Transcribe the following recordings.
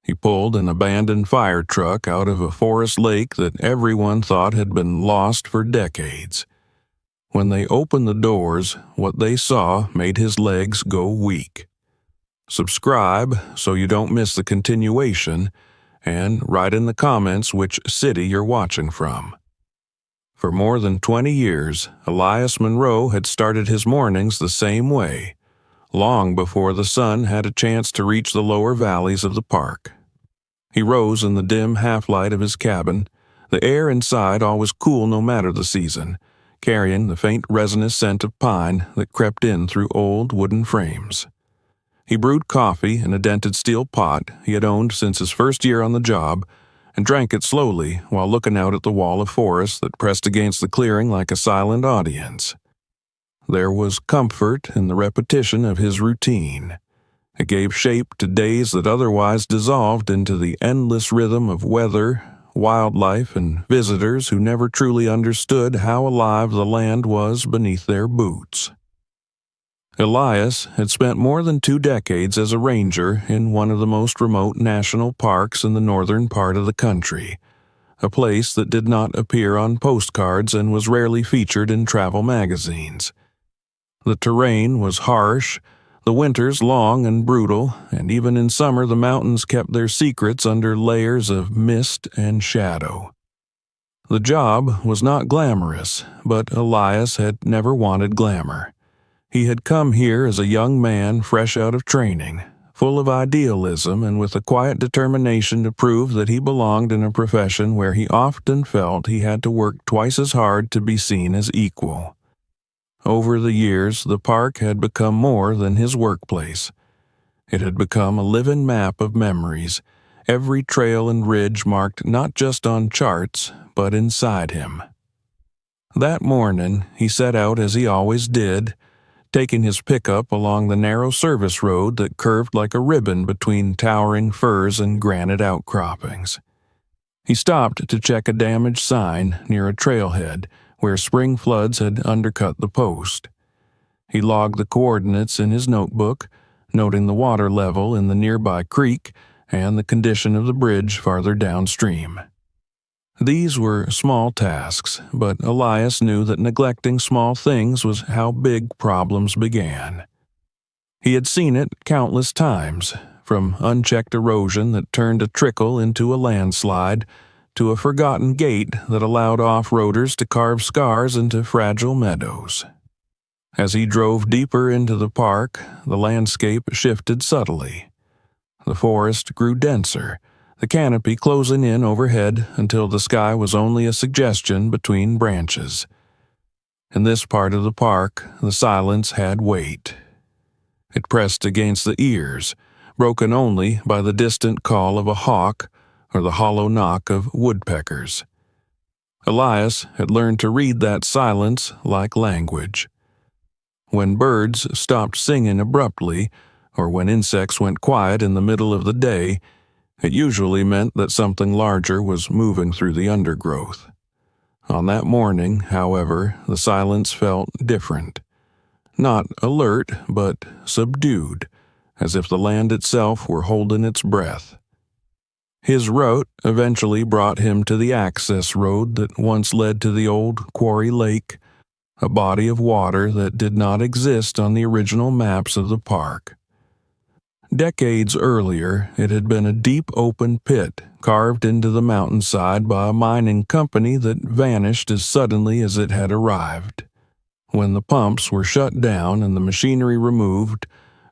He pulled an abandoned fire truck out of a forest lake that everyone thought had been lost for decades. When they opened the doors, what they saw made his legs go weak. Subscribe so you don't miss the continuation, and write in the comments which city you're watching from. For more than 20 years, Elias Monroe had started his mornings the same way, long before the sun had a chance to reach the lower valleys of the park. He rose in the dim half-light of his cabin, the air inside always cool no matter the season, carrying the faint resinous scent of pine that crept in through old wooden frames. He brewed coffee in a dented steel pot he had owned since his first year on the job, and drank it slowly while looking out at the wall of forest that pressed against the clearing like a silent audience. There was comfort in the repetition of his routine. It gave shape to days that otherwise dissolved into the endless rhythm of weather, wildlife, and visitors who never truly understood how alive the land was beneath their boots. Elias had spent more than 2 decades as a ranger in one of the most remote national parks in the northern part of the country, a place that did not appear on postcards and was rarely featured in travel magazines. The terrain was harsh, the winters long and brutal, and even in summer the mountains kept their secrets under layers of mist and shadow. The job was not glamorous, but Elias had never wanted glamour. He had come here as a young man fresh out of training, full of idealism and with a quiet determination to prove that he belonged in a profession where he often felt he had to work twice as hard to be seen as equal. Over the years, the park had become more than his workplace. It had become a living map of memories, every trail and ridge marked not just on charts, but inside him. That morning, he set out as he always did, taking his pickup along the narrow service road that curved like a ribbon between towering firs and granite outcroppings. He stopped to check a damaged sign near a trailhead where spring floods had undercut the post. He logged the coordinates in his notebook, noting the water level in the nearby creek and the condition of the bridge farther downstream. These were small tasks, but Elias knew that neglecting small things was how big problems began. He had seen it countless times, from unchecked erosion that turned a trickle into a landslide, to a forgotten gate that allowed off-roaders to carve scars into fragile meadows. As he drove deeper into the park, the landscape shifted subtly. The forest grew denser, the canopy closing in overhead until the sky was only a suggestion between branches. In this part of the park, the silence had weight. It pressed against the ears, broken only by the distant call of a hawk or the hollow knock of woodpeckers. Elias had learned to read that silence like language. When birds stopped singing abruptly, or when insects went quiet in the middle of the day, it usually meant that something larger was moving through the undergrowth. On that morning, however, the silence felt different. Not alert, but subdued, as if the land itself were holding its breath. His route eventually brought him to the access road that once led to the old quarry lake, a body of water that did not exist on the original maps of the park. Decades earlier, it had been a deep open pit carved into the mountainside by a mining company that vanished as suddenly as it had arrived. When the pumps were shut down and the machinery removed,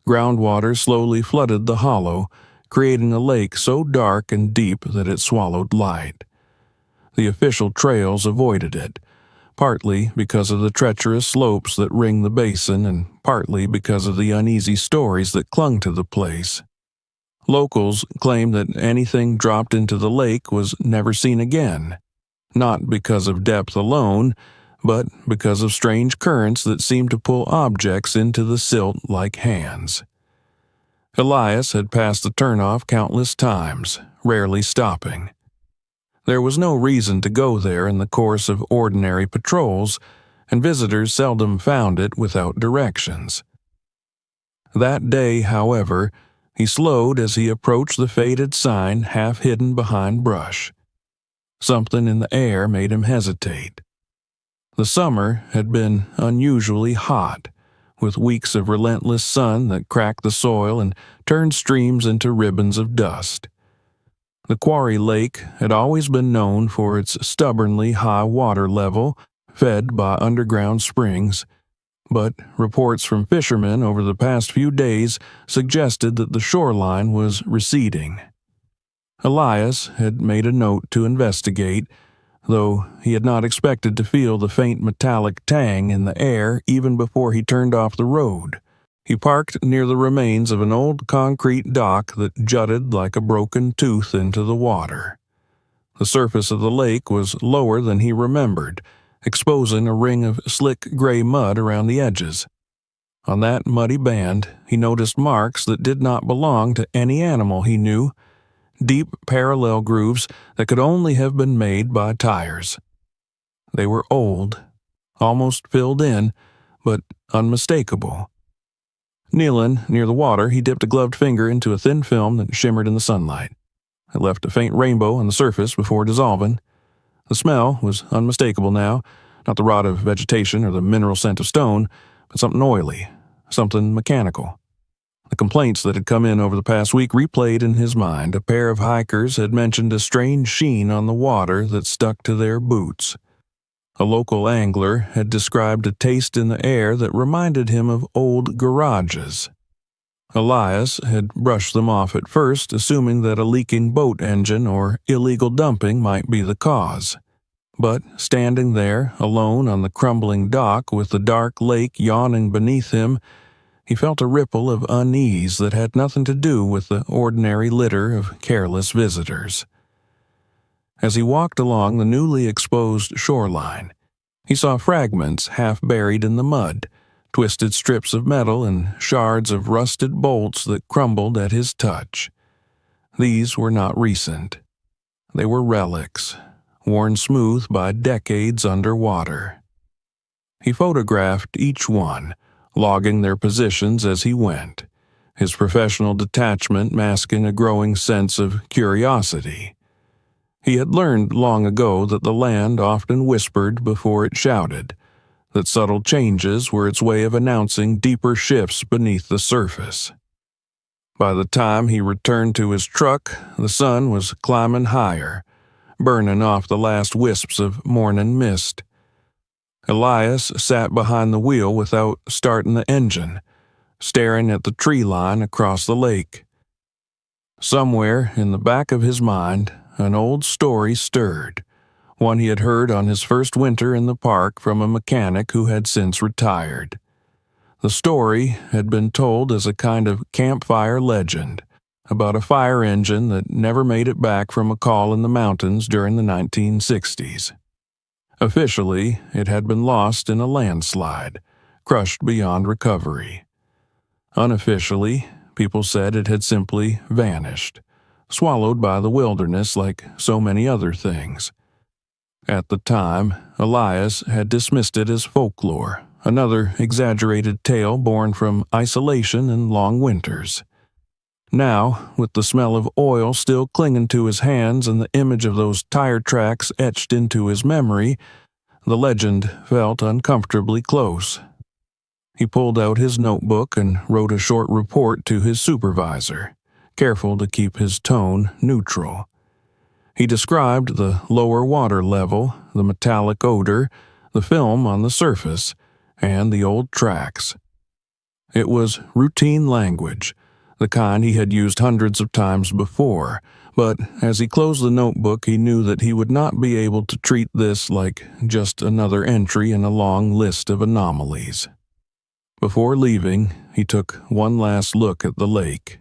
groundwater slowly flooded the hollow, creating a lake so dark and deep that it swallowed light. The official trails avoided it, partly because of the treacherous slopes that ring the basin and partly because of the uneasy stories that clung to the place. Locals claimed that anything dropped into the lake was never seen again, not because of depth alone, but because of strange currents that seemed to pull objects into the silt like hands. Elias had passed the turnoff countless times, rarely stopping. There was no reason to go there in the course of ordinary patrols, and visitors seldom found it without directions. That day, however, He slowed as he approached the faded sign half hidden behind brush. Something in the air made him hesitate. The summer had been unusually hot, with weeks of relentless sun that cracked the soil and turned streams into ribbons of dust. The quarry lake had always been known for its stubbornly high water level, fed by underground springs, but reports from fishermen over the past few days suggested that the shoreline was receding. Elias had made a note to investigate, though he had not expected to feel the faint metallic tang in the air even before he turned off the road. He parked near the remains of an old concrete dock that jutted like a broken tooth into the water. The surface of the lake was lower than he remembered, exposing a ring of slick gray mud around the edges. On that muddy band, he noticed marks that did not belong to any animal he knew, deep parallel grooves that could only have been made by tires. They were old, almost filled in, but unmistakable. Kneeling near the water, he dipped a gloved finger into a thin film that shimmered in the sunlight. It left a faint rainbow on the surface before dissolving. The smell was unmistakable now, not the rot of vegetation or the mineral scent of stone, but something oily, something mechanical. The complaints that had come in over the past week replayed in his mind. A pair of hikers had mentioned a strange sheen on the water that stuck to their boots. A local angler had described a taste in the air that reminded him of old garages. Elias had brushed them off at first, assuming that a leaking boat engine or illegal dumping might be the cause. But standing there, alone on the crumbling dock with the dark lake yawning beneath him, he felt a ripple of unease that had nothing to do with the ordinary litter of careless visitors. As he walked along the newly exposed shoreline, he saw fragments half buried in the mud, twisted strips of metal and shards of rusted bolts that crumbled at his touch. These were not recent. They were relics, worn smooth by decades underwater. He photographed each one, logging their positions as he went, his professional detachment masking a growing sense of curiosity. He had learned long ago that the land often whispered before it shouted, that subtle changes were its way of announcing deeper shifts beneath the surface. By the time he returned to his truck, the sun was climbing higher, burning off the last wisps of morning mist. Elias sat behind the wheel without starting the engine, staring at the tree line across the lake. Somewhere in the back of his mind, an old story stirred, one he had heard on his first winter in the park from a mechanic who had since retired. The story had been told as a kind of campfire legend about a fire engine that never made it back from a call in the mountains during the 1960s. Officially, it had been lost in a landslide, crushed beyond recovery. Unofficially, people said it had simply vanished, swallowed by the wilderness like so many other things. At the time, Elias had dismissed it as folklore, another exaggerated tale born from isolation and long winters. Now, with the smell of oil still clinging to his hands and the image of those tire tracks etched into his memory, the legend felt uncomfortably close. He pulled out his notebook and wrote a short report to his supervisor, careful to keep his tone neutral. He described the lower water level, the metallic odor, the film on the surface, and the old tracks. It was routine language, the kind he had used hundreds of times before, but as he closed the notebook he knew that he would not be able to treat this like just another entry in a long list of anomalies. Before leaving, he took one last look at the lake.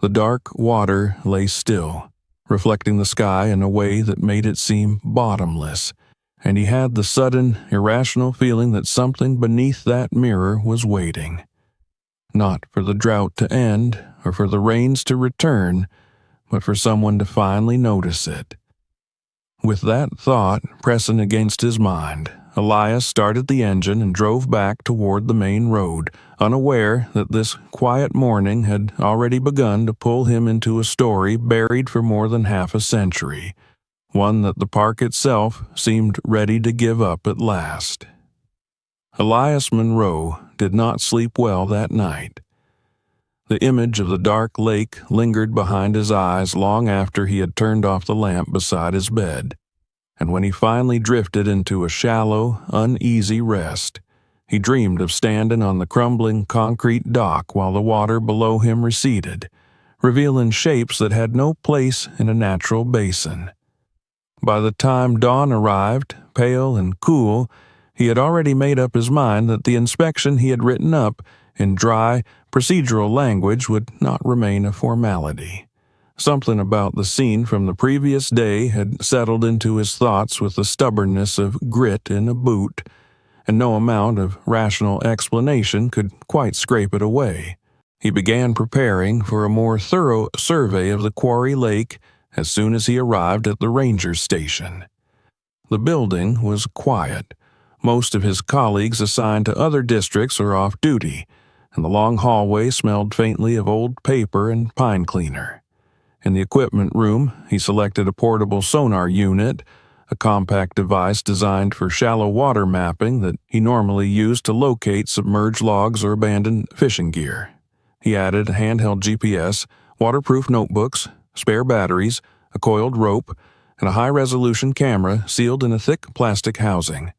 The dark water lay still, reflecting the sky in a way that made it seem bottomless, and he had the sudden, irrational feeling that something beneath that mirror was waiting. Not for the drought to end or for the rains to return, but for someone to finally notice it. With that thought pressing against his mind, Elias started the engine and drove back toward the main road, unaware that this quiet morning had already begun to pull him into a story buried for more than half a century, one that the park itself seemed ready to give up at last. Elias Monroe did not sleep well that night. The image of the dark lake lingered behind his eyes long after he had turned off the lamp beside his bed, and when he finally drifted into a shallow, uneasy rest, he dreamed of standing on the crumbling concrete dock while the water below him receded, revealing shapes that had no place in a natural basin. By the time dawn arrived, pale and cool, he had already made up his mind that the inspection he had written up in dry, procedural language would not remain a formality. Something about the scene from the previous day had settled into his thoughts with the stubbornness of grit in a boot, and no amount of rational explanation could quite scrape it away. He began preparing for a more thorough survey of the quarry lake as soon as he arrived at the ranger's station. The building was quiet. Most of his colleagues assigned to other districts are off duty, and the long hallway smelled faintly of old paper and pine cleaner. In the equipment room, he selected a portable sonar unit, a compact device designed for shallow water mapping that he normally used to locate submerged logs or abandoned fishing gear. He added a handheld GPS, waterproof notebooks, spare batteries, a coiled rope, and a high-resolution camera sealed in a thick plastic housing.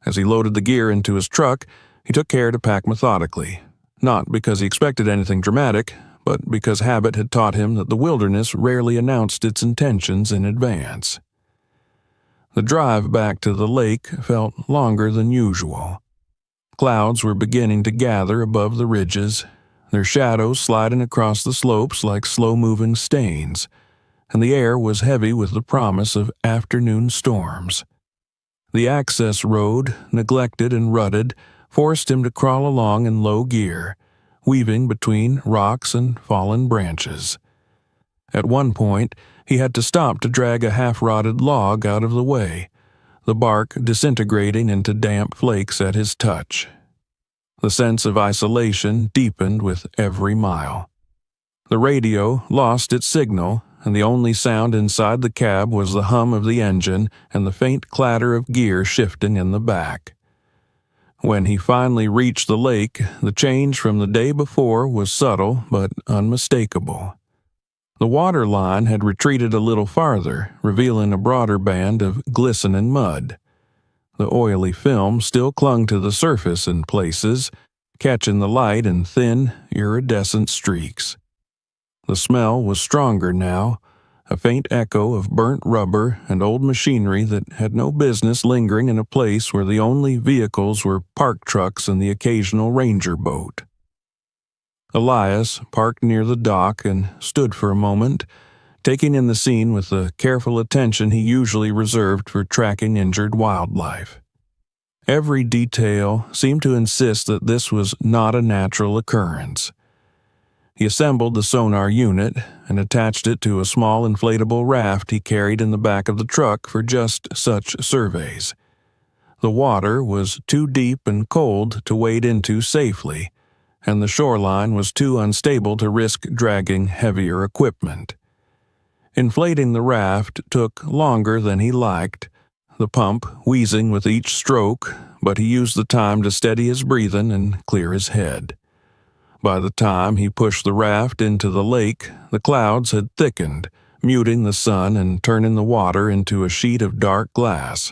As he loaded the gear into his truck, he took care to pack methodically, not because he expected anything dramatic, but because habit had taught him that the wilderness rarely announced its intentions in advance. The drive back to the lake felt longer than usual. Clouds were beginning to gather above the ridges, their shadows sliding across the slopes like slow-moving stains, and the air was heavy with the promise of afternoon storms. The access road, neglected and rutted, forced him to crawl along in low gear, weaving between rocks and fallen branches. At one point, he had to stop to drag a half-rotted log out of the way, the bark disintegrating into damp flakes at his touch. The sense of isolation deepened with every mile. The radio lost its signal, and the only sound inside the cab was the hum of the engine and the faint clatter of gear shifting in the back. When he finally reached the lake, the change from the day before was subtle but unmistakable. The water line had retreated a little farther, revealing a broader band of glistening mud. The oily film still clung to the surface in places, catching the light in thin, iridescent streaks. The smell was stronger now, a faint echo of burnt rubber and old machinery that had no business lingering in a place where the only vehicles were park trucks and the occasional ranger boat. Elias parked near the dock and stood for a moment, taking in the scene with the careful attention he usually reserved for tracking injured wildlife. Every detail seemed to insist that this was not a natural occurrence. He assembled the sonar unit and attached it to a small inflatable raft he carried in the back of the truck for just such surveys. The water was too deep and cold to wade into safely, and the shoreline was too unstable to risk dragging heavier equipment. Inflating the raft took longer than he liked, the pump wheezing with each stroke, but he used the time to steady his breathing and clear his head. By the time he pushed the raft into the lake, the clouds had thickened, muting the sun and turning the water into a sheet of dark glass.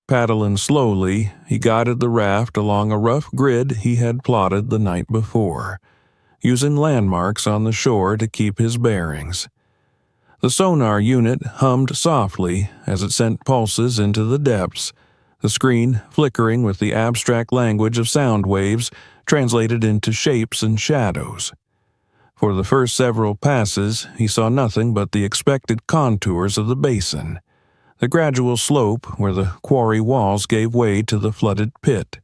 Paddling slowly, he guided the raft along a rough grid he had plotted the night before, using landmarks on the shore to keep his bearings. The sonar unit hummed softly as it sent pulses into the depths, the screen flickering with the abstract language of sound waves translated into shapes and shadows. For the first several passes, he saw nothing but the expected contours of the basin, the gradual slope where the quarry walls gave way to the flooded pit,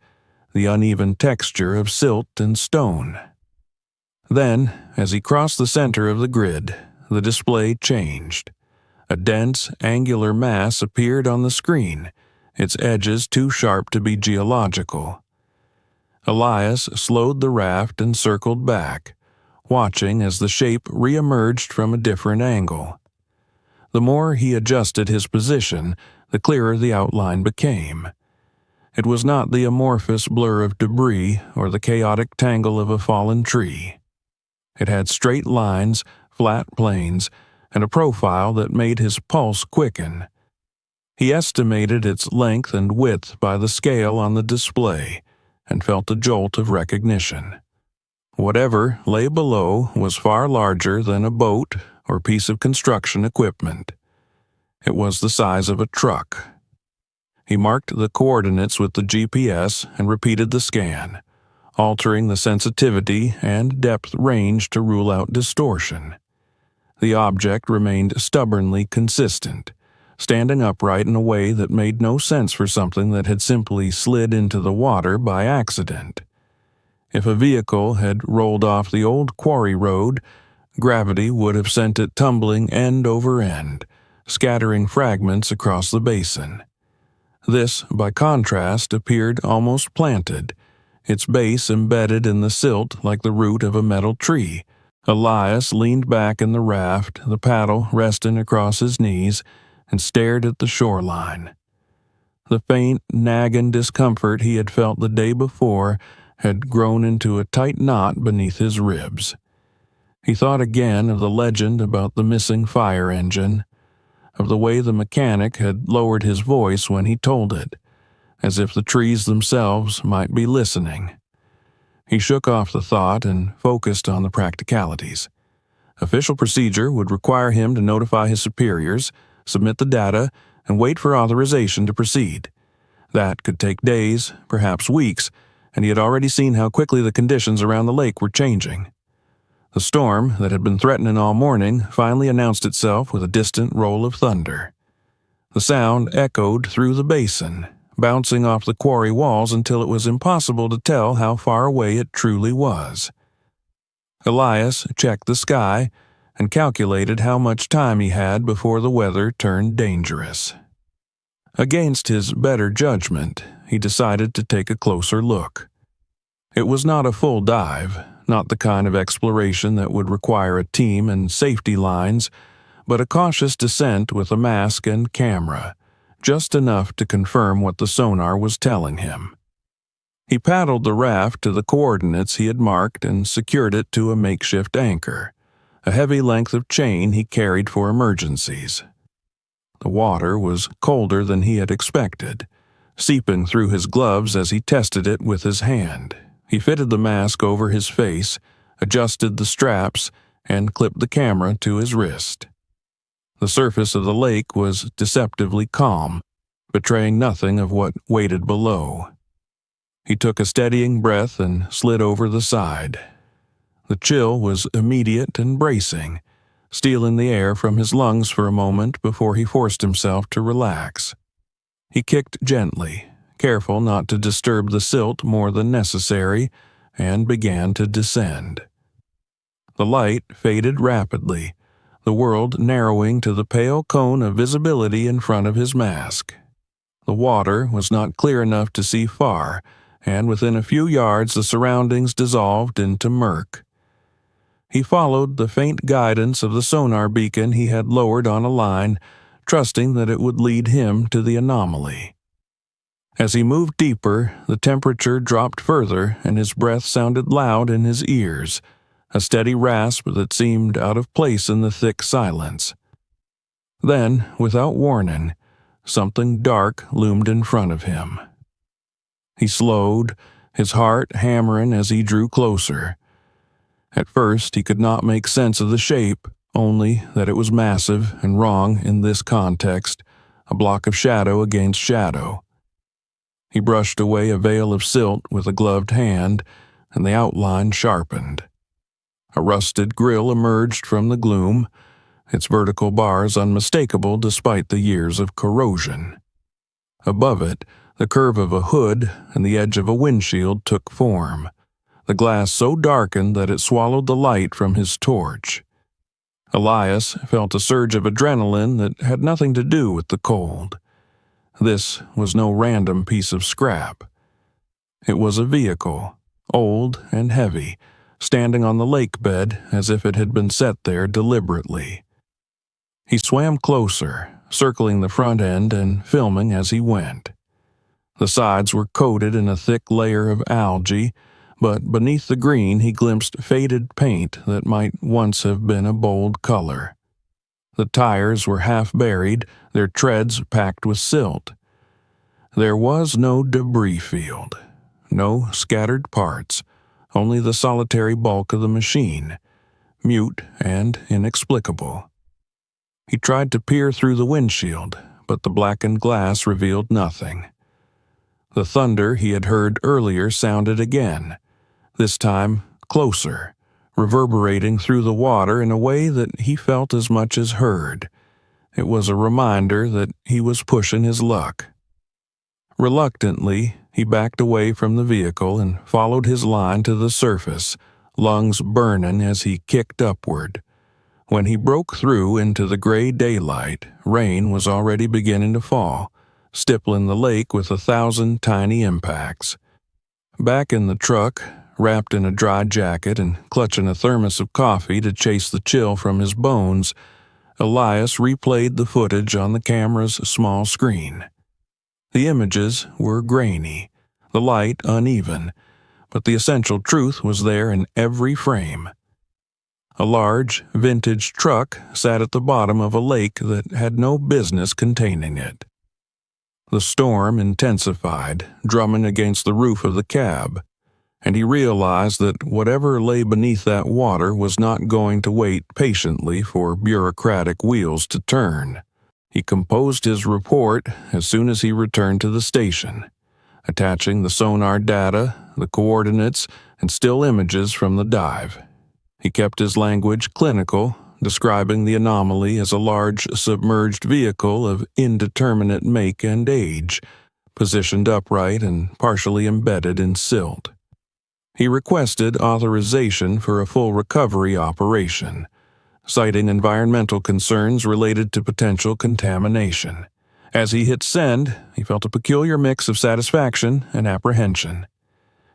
the uneven texture of silt and stone. Then, as he crossed the center of the grid, the display changed. A dense, angular mass appeared on the screen, its edges too sharp to be geological. Elias slowed the raft and circled back, watching as the shape re-emerged from a different angle. The more he adjusted his position, the clearer the outline became. It was not the amorphous blur of debris or the chaotic tangle of a fallen tree. It had straight lines, flat planes, and a profile that made his pulse quicken. He estimated its length and width by the scale on the display and felt a jolt of recognition. Whatever lay below was far larger than a boat or piece of construction equipment. It was the size of a truck. He marked the coordinates with the GPS and repeated the scan, altering the sensitivity and depth range to rule out distortion. The object remained stubbornly consistent, standing upright in a way that made no sense for something that had simply slid into the water by accident. If a vehicle had rolled off the old quarry road, gravity would have sent it tumbling end over end, scattering fragments across the basin. This, by contrast, appeared almost planted, its base embedded in the silt like the root of a metal tree. Elias leaned back in the raft, the paddle resting across his knees, and stared at the shoreline. The faint, nagging discomfort he had felt the day before had grown into a tight knot beneath his ribs. He thought again of the legend about the missing fire engine, of the way the mechanic had lowered his voice when he told it, as if the trees themselves might be listening. He shook off the thought and focused on the practicalities. Official procedure would require him to notify his superiors, submit the data, and wait for authorization to proceed. That could take days, perhaps weeks, and he had already seen how quickly the conditions around the lake were changing. The storm that had been threatening all morning finally announced itself with a distant roll of thunder. The sound echoed through the basin, bouncing off the quarry walls until it was impossible to tell how far away it truly was. Elias checked the sky and calculated how much time he had before the weather turned dangerous. Against his better judgment, he decided to take a closer look. It was not a full dive, not the kind of exploration that would require a team and safety lines, but a cautious descent with a mask and camera, just enough to confirm what the sonar was telling him. He paddled the raft to the coordinates he had marked and secured it to a makeshift anchor, a heavy length of chain he carried for emergencies. The water was colder than he had expected, seeping through his gloves as he tested it with his hand. He fitted the mask over his face, adjusted the straps, and clipped the camera to his wrist. The surface of the lake was deceptively calm, betraying nothing of what waited below. He took a steadying breath and slid over the side. The chill was immediate and bracing, stealing the air from his lungs for a moment before he forced himself to relax. He kicked gently, careful not to disturb the silt more than necessary, and began to descend. The light faded rapidly, the world narrowing to the pale cone of visibility in front of his mask. The water was not clear enough to see far, and within a few yards the surroundings dissolved into murk. He followed the faint guidance of the sonar beacon he had lowered on a line, trusting that it would lead him to the anomaly. As he moved deeper, the temperature dropped further and his breath sounded loud in his ears, a steady rasp that seemed out of place in the thick silence. Then, without warning, something dark loomed in front of him. He slowed, his heart hammering as he drew closer. At first he could not make sense of the shape, only that it was massive and wrong in this context, a block of shadow against shadow. He brushed away a veil of silt with a gloved hand, and the outline sharpened. A rusted grill emerged from the gloom, its vertical bars unmistakable despite the years of corrosion. Above it, the curve of a hood and the edge of a windshield took form, the glass so darkened that it swallowed the light from his torch. Elias felt a surge of adrenaline that had nothing to do with the cold. This was no random piece of scrap. It was a vehicle, old and heavy, standing on the lake bed as if it had been set there deliberately. He swam closer, circling the front end and filming as he went. The sides were coated in a thick layer of algae, but beneath the green he glimpsed faded paint that might once have been a bold color. The tires were half buried, their treads packed with silt. There was no debris field, no scattered parts, only the solitary bulk of the machine, mute and inexplicable. He tried to peer through the windshield, but the blackened glass revealed nothing. The thunder he had heard earlier sounded again, this time closer, reverberating through the water in a way that he felt as much as heard. It was a reminder that he was pushing his luck. Reluctantly, he backed away from the vehicle and followed his line to the surface, lungs burning as he kicked upward. When he broke through into the gray daylight, rain was already beginning to fall, stippling the lake with 1,000 tiny impacts. Back in the truck, wrapped in a dry jacket and clutching a thermos of coffee to chase the chill from his bones, Elias replayed the footage on the camera's small screen. The images were grainy, the light uneven, but the essential truth was there in every frame. A large, vintage truck sat at the bottom of a lake that had no business containing it. The storm intensified, drumming against the roof of the cab, and he realized that whatever lay beneath that water was not going to wait patiently for bureaucratic wheels to turn. He composed his report as soon as he returned to the station, attaching the sonar data, the coordinates, and still images from the dive. He kept his language clinical, describing the anomaly as a large submerged vehicle of indeterminate make and age, positioned upright and partially embedded in silt. He requested authorization for a full recovery operation, citing environmental concerns related to potential contamination. As he hit send, he felt a peculiar mix of satisfaction and apprehension.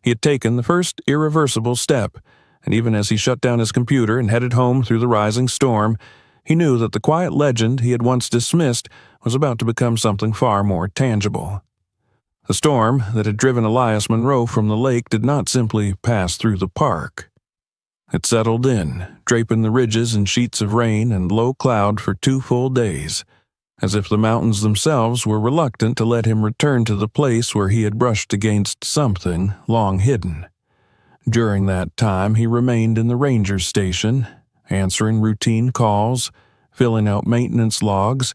He had taken the first irreversible step, and even as he shut down his computer and headed home through the rising storm, he knew that the quiet legend he had once dismissed was about to become something far more tangible. The storm that had driven Elias Monroe from the lake did not simply pass through the park. It settled in, draping the ridges in sheets of rain and low cloud for 2 full days, as if the mountains themselves were reluctant to let him return to the place where he had brushed against something long hidden. During that time, he remained in the ranger station, answering routine calls, filling out maintenance logs,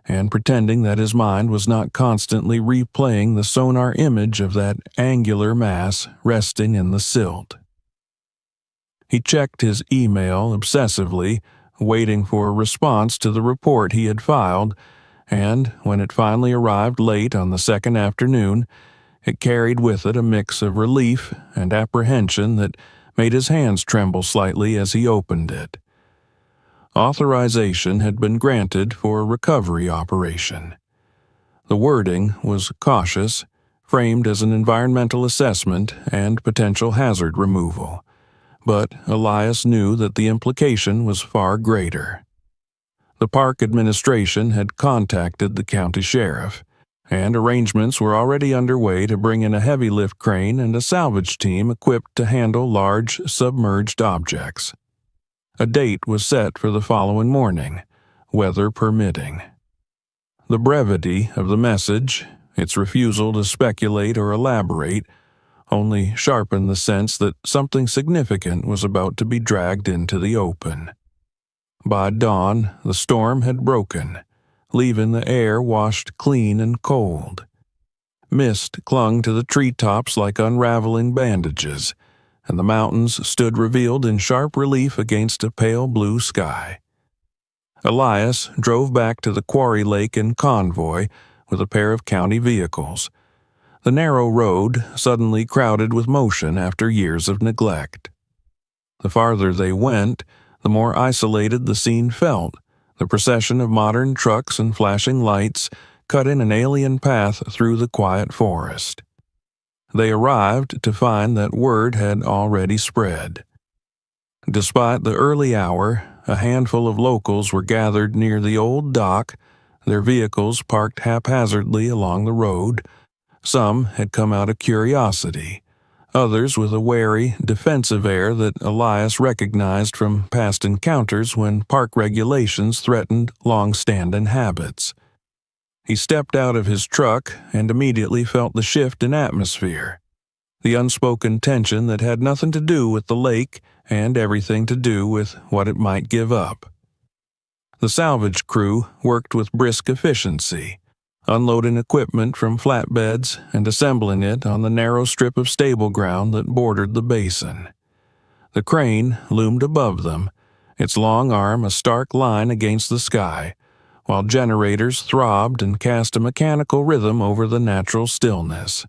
and pretending that his mind was not constantly replaying the sonar image of that angular mass resting in the silt. He checked his email obsessively, waiting for a response to the report he had filed, and when it finally arrived late on the second afternoon, it carried with it a mix of relief and apprehension that made his hands tremble slightly as he opened it. Authorization had been granted for a recovery operation. The wording was cautious, framed as an environmental assessment and potential hazard removal, but Elias knew that the implication was far greater. The park administration had contacted the county sheriff, and arrangements were already underway to bring in a heavy lift crane and a salvage team equipped to handle large submerged objects. A date was set for the following morning, weather permitting. The brevity of the message, its refusal to speculate or elaborate, only sharpened the sense that something significant was about to be dragged into the open. By dawn, the storm had broken, leaving the air washed clean and cold. Mist clung to the treetops like unraveling bandages, and the mountains stood revealed in sharp relief against a pale blue sky. Elias drove back to the quarry lake in convoy with a pair of county vehicles. The narrow road suddenly crowded with motion after years of neglect. The farther they went, the more isolated the scene felt, the procession of modern trucks and flashing lights cutting an alien path through the quiet forest. They arrived to find that word had already spread. Despite the early hour, a handful of locals were gathered near the old dock, their vehicles parked haphazardly along the road. Some had come out of curiosity, others with a wary, defensive air that Elias recognized from past encounters when park regulations threatened long-standing habits. He stepped out of his truck and immediately felt the shift in atmosphere, the unspoken tension that had nothing to do with the lake and everything to do with what it might give up. The salvage crew worked with brisk efficiency, unloading equipment from flatbeds and assembling it on the narrow strip of stable ground that bordered the basin. The crane loomed above them, its long arm a stark line against the sky, while generators throbbed and cast a mechanical rhythm over the natural stillness.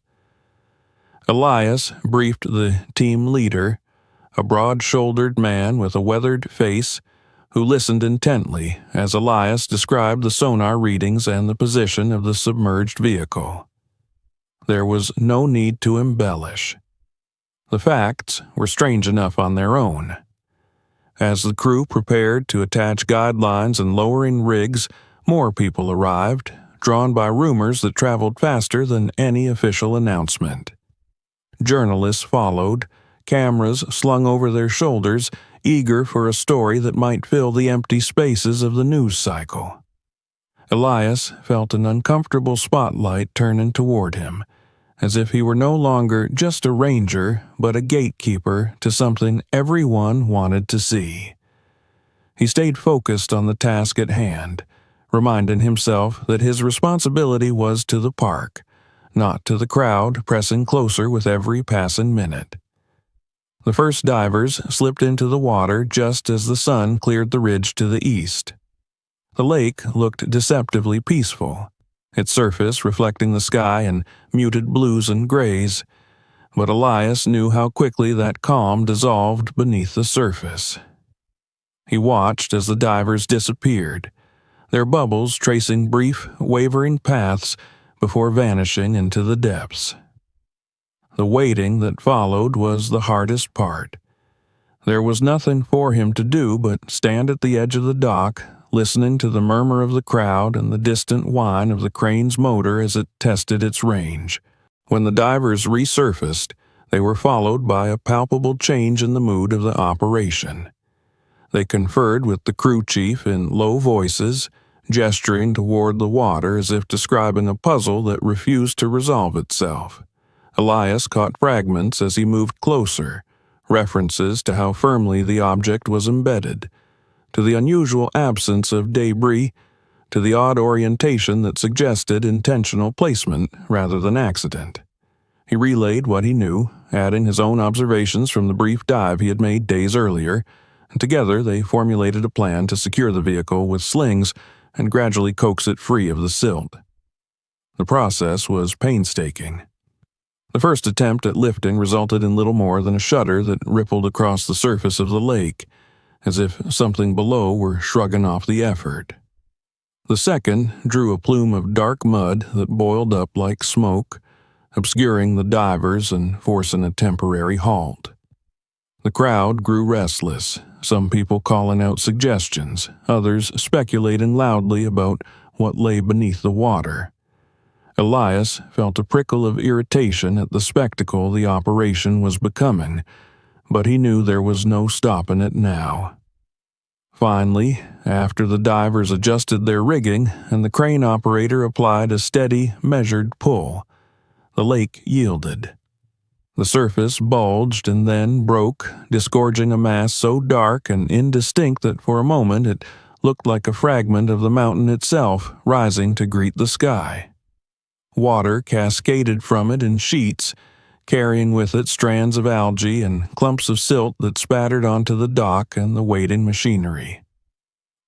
Elias briefed the team leader, a broad-shouldered man with a weathered face, who listened intently as Elias described the sonar readings and the position of the submerged vehicle. There was no need to embellish. The facts were strange enough on their own. As the crew prepared to attach guidelines and lowering rigs, more people arrived, drawn by rumors that traveled faster than any official announcement. Journalists followed, cameras slung over their shoulders, eager for a story that might fill the empty spaces of the news cycle. Elias felt an uncomfortable spotlight turning toward him, as if he were no longer just a ranger, but a gatekeeper to something everyone wanted to see. He stayed focused on the task at hand, reminding himself that his responsibility was to the park, not to the crowd pressing closer with every passing minute. The first divers slipped into the water just as the sun cleared the ridge to the east. The lake looked deceptively peaceful, its surface reflecting the sky in muted blues and grays, but Elias knew how quickly that calm dissolved beneath the surface. He watched as the divers disappeared, their bubbles tracing brief, wavering paths before vanishing into the depths. The waiting that followed was the hardest part. There was nothing for him to do but stand at the edge of the dock, listening to the murmur of the crowd and the distant whine of the crane's motor as it tested its range. When the divers resurfaced, they were followed by a palpable change in the mood of the operation. They conferred with the crew chief in low voices, gesturing toward the water as if describing a puzzle that refused to resolve itself. Elias caught fragments as he moved closer, references to how firmly the object was embedded, to the unusual absence of debris, to the odd orientation that suggested intentional placement rather than accident. He relayed what he knew, adding his own observations from the brief dive he had made days earlier, and together they formulated a plan to secure the vehicle with slings and gradually coax it free of the silt. The process was painstaking. The first attempt at lifting resulted in little more than a shudder that rippled across the surface of the lake, as if something below were shrugging off the effort. The second drew a plume of dark mud that boiled up like smoke, obscuring the divers and forcing a temporary halt. The crowd grew restless, some people calling out suggestions, others speculating loudly about what lay beneath the water. Elias felt a prickle of irritation at the spectacle the operation was becoming, but he knew there was no stopping it now. Finally, after the divers adjusted their rigging and the crane operator applied a steady, measured pull, the lake yielded. The surface bulged and then broke, disgorging a mass so dark and indistinct that for a moment it looked like a fragment of the mountain itself rising to greet the sky. Water cascaded from it in sheets, carrying with it strands of algae and clumps of silt that spattered onto the dock and the waiting machinery.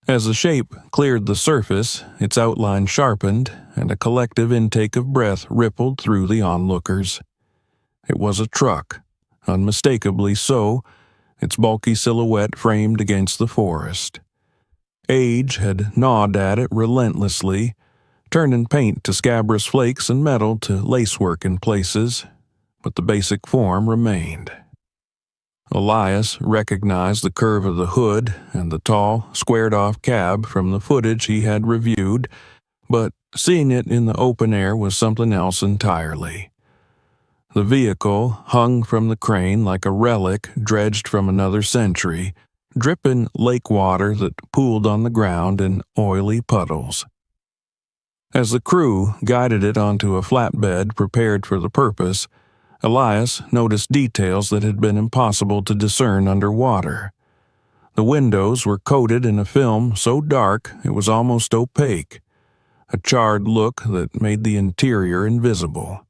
As the shape cleared the surface, its outline sharpened, and a collective intake of breath rippled through the onlookers. It was a truck, unmistakably so, its bulky silhouette framed against the forest. Age had gnawed at it relentlessly, turning paint to scabrous flakes and metal to lacework in places, but the basic form remained. Elias recognized the curve of the hood and the tall, squared-off cab from the footage he had reviewed, but seeing it in the open air was something else entirely. The vehicle hung from the crane like a relic dredged from another century, dripping lake water that pooled on the ground in oily puddles. As the crew guided it onto a flatbed prepared for the purpose, Elias noticed details that had been impossible to discern underwater. The windows were coated in a film so dark it was almost opaque, a charred look that made the interior invisible.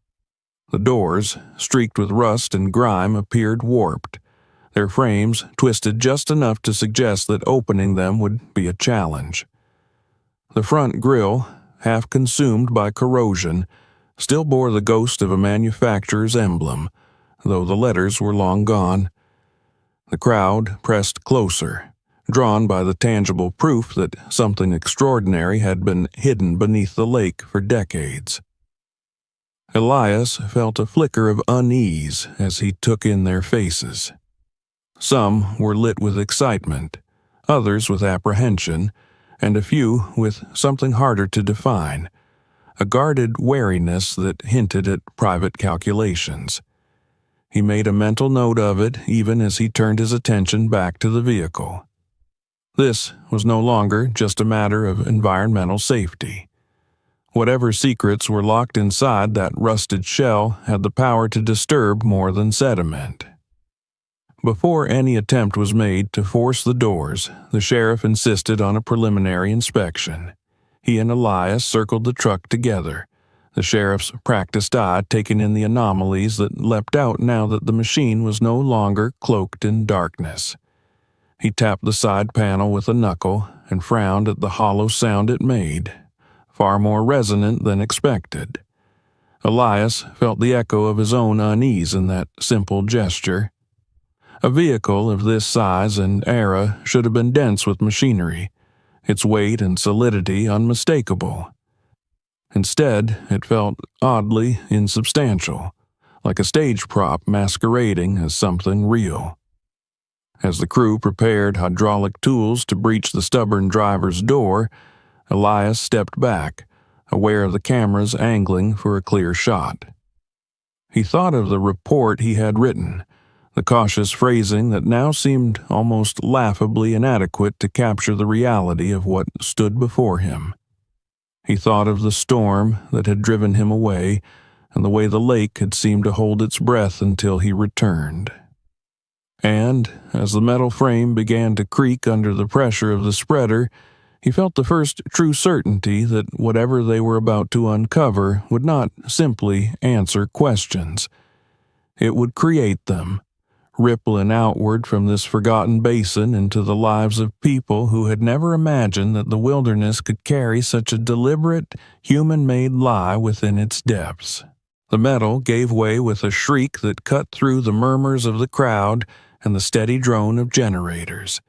The doors, streaked with rust and grime, appeared warped, their frames twisted just enough to suggest that opening them would be a challenge. The front grille, half consumed by corrosion, still bore the ghost of a manufacturer's emblem, though the letters were long gone. The crowd pressed closer, drawn by the tangible proof that something extraordinary had been hidden beneath the lake for decades. Elias felt a flicker of unease as he took in their faces. Some were lit with excitement, others with apprehension, and a few with something harder to define, a guarded wariness that hinted at private calculations. He made a mental note of it even as he turned his attention back to the vehicle. This was no longer just a matter of environmental safety. Whatever secrets were locked inside that rusted shell had the power to disturb more than sediment. Before any attempt was made to force the doors, the sheriff insisted on a preliminary inspection. He and Elias circled the truck together, the sheriff's practiced eye taking in the anomalies that leapt out now that the machine was no longer cloaked in darkness. He tapped the side panel with a knuckle and frowned at the hollow sound it made, far more resonant than expected. Elias felt the echo of his own unease in that simple gesture. A vehicle of this size and era should have been dense with machinery, its weight and solidity unmistakable. Instead, it felt oddly insubstantial, like a stage prop masquerading as something real. As the crew prepared hydraulic tools to breach the stubborn driver's door, Elias stepped back, aware of the cameras angling for a clear shot. He thought of the report he had written, the cautious phrasing that now seemed almost laughably inadequate to capture the reality of what stood before him. He thought of the storm that had driven him away and the way the lake had seemed to hold its breath until he returned. And, as the metal frame began to creak under the pressure of the spreader, he felt the first true certainty that whatever they were about to uncover would not simply answer questions. It would create them, rippling outward from this forgotten basin into the lives of people who had never imagined that the wilderness could carry such a deliberate, human-made lie within its depths. The metal gave way with a shriek that cut through the murmurs of the crowd and the steady drone of generators.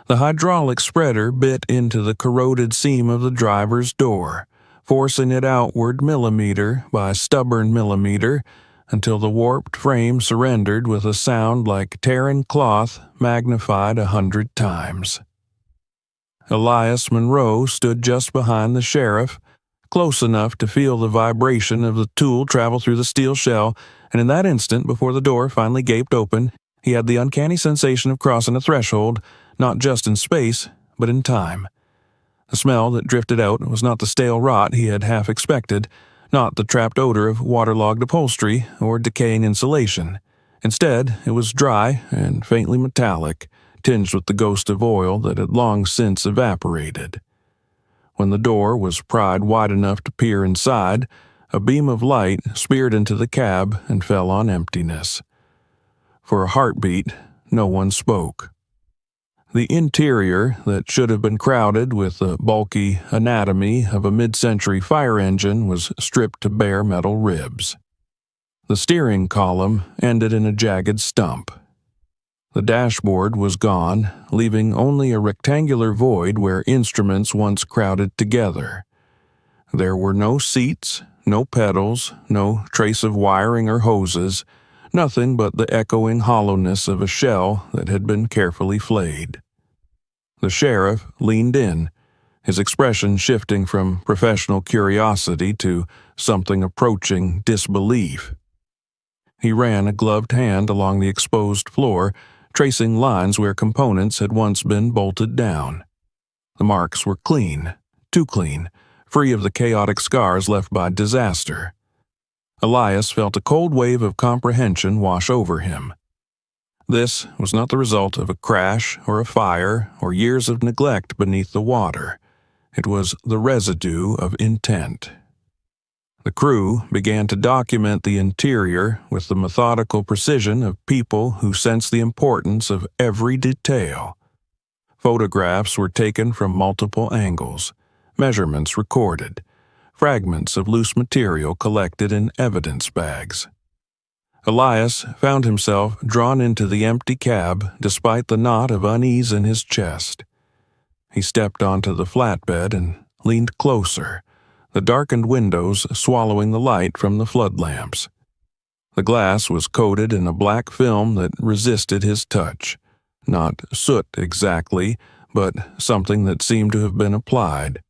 The hydraulic spreader bit into the corroded seam of the driver's door, forcing it outward millimeter by stubborn millimeter until the warped frame surrendered with a sound like tearing cloth magnified 100 times. Elias Monroe stood just behind the sheriff, close enough to feel the vibration of the tool travel through the steel shell, and in that instant, before the door finally gaped open, he had the uncanny sensation of crossing a threshold, not just in space, but in time. The smell that drifted out was not the stale rot he had half expected, not the trapped odor of waterlogged upholstery or decaying insulation. Instead, it was dry and faintly metallic, tinged with the ghost of oil that had long since evaporated. When the door was pried wide enough to peer inside, a beam of light speared into the cab and fell on emptiness. For a heartbeat, no one spoke. The interior, that should have been crowded with the bulky anatomy of a mid-century fire engine, was stripped to bare metal ribs. The steering column ended in a jagged stump. The dashboard was gone, leaving only a rectangular void where instruments once crowded together. There were no seats, no pedals, no trace of wiring or hoses, nothing but the echoing hollowness of a shell that had been carefully flayed. The sheriff leaned in, his expression shifting from professional curiosity to something approaching disbelief. He ran a gloved hand along the exposed floor, tracing lines where components had once been bolted down. The marks were clean, too clean, free of the chaotic scars left by disaster. Elias felt a cold wave of comprehension wash over him. This was not the result of a crash or a fire or years of neglect beneath the water. It was the residue of intent. The crew began to document the interior with the methodical precision of people who sense the importance of every detail. Photographs were taken from multiple angles, measurements recorded, fragments of loose material collected in evidence bags. Elias found himself drawn into the empty cab despite the knot of unease in his chest. He stepped onto the flatbed and leaned closer, the darkened windows swallowing the light from the flood lamps. The glass was coated in a black film that resisted his touch. Not soot exactly, but something that seemed to have been applied.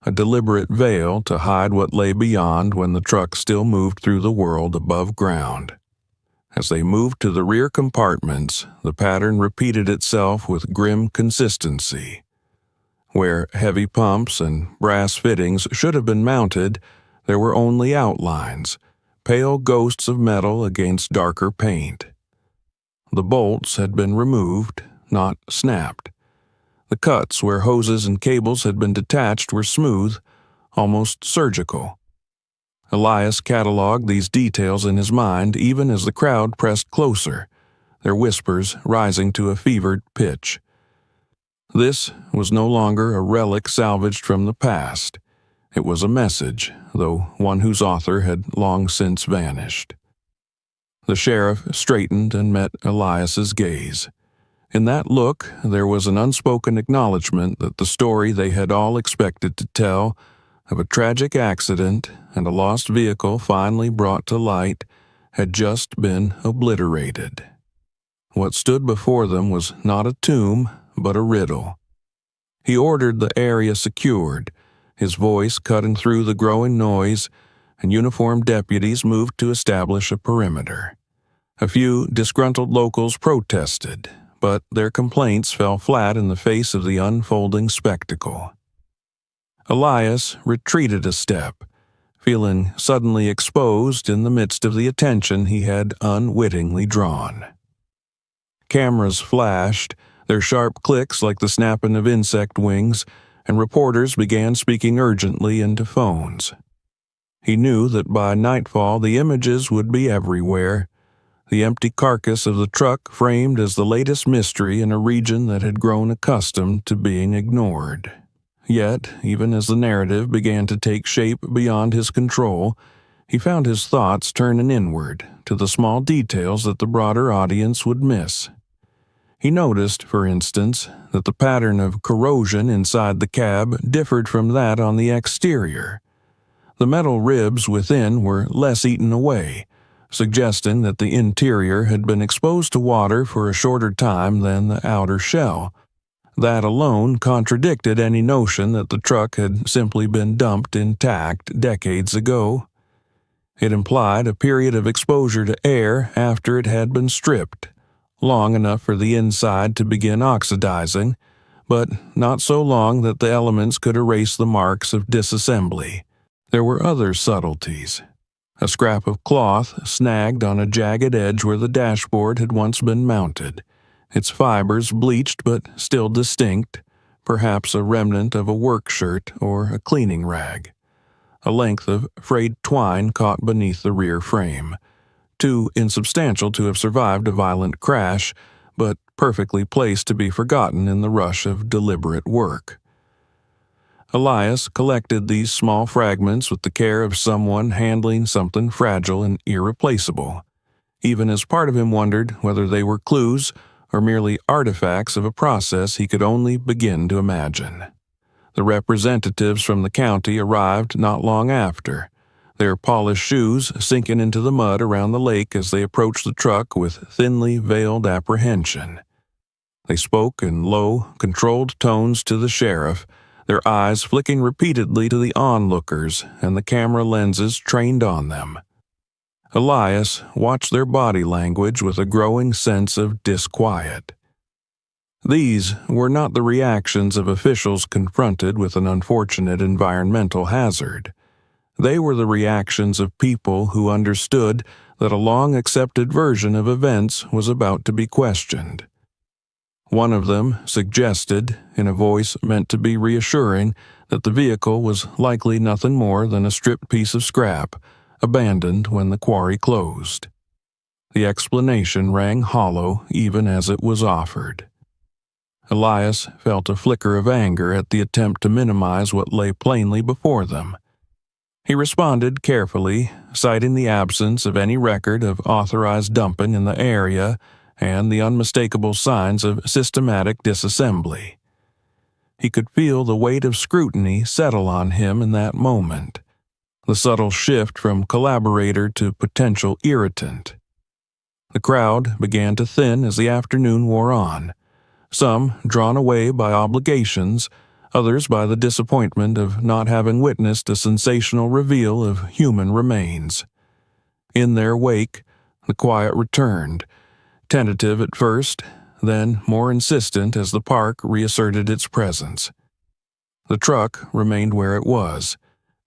A deliberate veil to hide what lay beyond when the truck still moved through the world above ground. As they moved to the rear compartments, the pattern repeated itself with grim consistency. Where heavy pumps and brass fittings should have been mounted, there were only outlines, pale ghosts of metal against darker paint. The bolts had been removed, not snapped. The cuts where hoses and cables had been detached were smooth, almost surgical. Elias cataloged these details in his mind even as the crowd pressed closer, their whispers rising to a fevered pitch. This was no longer a relic salvaged from the past. It was a message, though one whose author had long since vanished. The sheriff straightened and met Elias's gaze. In that look, there was an unspoken acknowledgement that the story they had all expected to tell, of a tragic accident and a lost vehicle finally brought to light, had just been obliterated. What stood before them was not a tomb, but a riddle. He ordered the area secured, his voice cutting through the growing noise, and uniformed deputies moved to establish a perimeter. A few disgruntled locals protested, but their complaints fell flat in the face of the unfolding spectacle. Elias retreated a step, feeling suddenly exposed in the midst of the attention he had unwittingly drawn. Cameras flashed, their sharp clicks like the snapping of insect wings, and reporters began speaking urgently into phones. He knew that by nightfall the images would be everywhere, the empty carcass of the truck framed as the latest mystery in a region that had grown accustomed to being ignored. Yet, even as the narrative began to take shape beyond his control, he found his thoughts turning inward to the small details that the broader audience would miss. He noticed, for instance, that the pattern of corrosion inside the cab differed from that on the exterior. The metal ribs within were less eaten away, suggesting that the interior had been exposed to water for a shorter time than the outer shell. That alone contradicted any notion that the truck had simply been dumped intact decades ago. It implied a period of exposure to air after it had been stripped, long enough for the inside to begin oxidizing, but not so long that the elements could erase the marks of disassembly. There were other subtleties. A scrap of cloth snagged on a jagged edge where the dashboard had once been mounted, its fibers bleached but still distinct, perhaps a remnant of a work shirt or a cleaning rag. A length of frayed twine caught beneath the rear frame, too insubstantial to have survived a violent crash, but perfectly placed to be forgotten in the rush of deliberate work. Elias collected these small fragments with the care of someone handling something fragile and irreplaceable, even as part of him wondered whether they were clues or merely artifacts of a process he could only begin to imagine. The representatives from the county arrived not long after, their polished shoes sinking into the mud around the lake as they approached the truck with thinly veiled apprehension. They spoke in low, controlled tones to the sheriff, their eyes flicking repeatedly to the onlookers and the camera lenses trained on them. Elias watched their body language with a growing sense of disquiet. These were not the reactions of officials confronted with an unfortunate environmental hazard. They were the reactions of people who understood that a long-accepted version of events was about to be questioned. One of them suggested, in a voice meant to be reassuring, that the vehicle was likely nothing more than a stripped piece of scrap, abandoned when the quarry closed. The explanation rang hollow even as it was offered. Elias felt a flicker of anger at the attempt to minimize what lay plainly before them. He responded carefully, citing the absence of any record of authorized dumping in the area and the unmistakable signs of systematic disassembly. He could feel the weight of scrutiny settle on him in that moment, the subtle shift from collaborator to potential irritant. The crowd began to thin as the afternoon wore on, some drawn away by obligations, others by the disappointment of not having witnessed a sensational reveal of human remains. In their wake, the quiet returned, tentative at first, then more insistent as the park reasserted its presence. The truck remained where it was,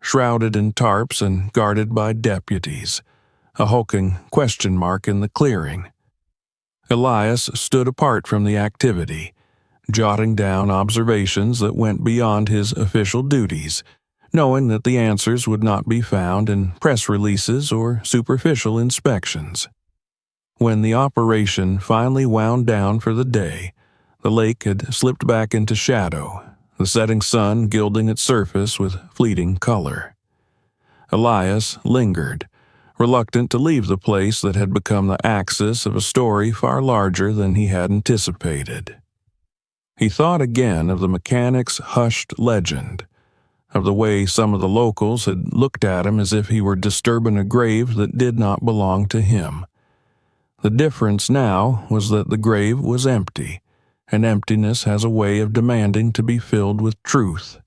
shrouded in tarps and guarded by deputies, a hulking question mark in the clearing. Elias stood apart from the activity, jotting down observations that went beyond his official duties, knowing that the answers would not be found in press releases or superficial inspections. When the operation finally wound down for the day, the lake had slipped back into shadow, the setting sun gilding its surface with fleeting color. Elias lingered, reluctant to leave the place that had become the axis of a story far larger than he had anticipated. He thought again of the mechanic's hushed legend, of the way some of the locals had looked at him as if he were disturbing a grave that did not belong to him. The difference now was that the grave was empty, and emptiness has a way of demanding to be filled with truth.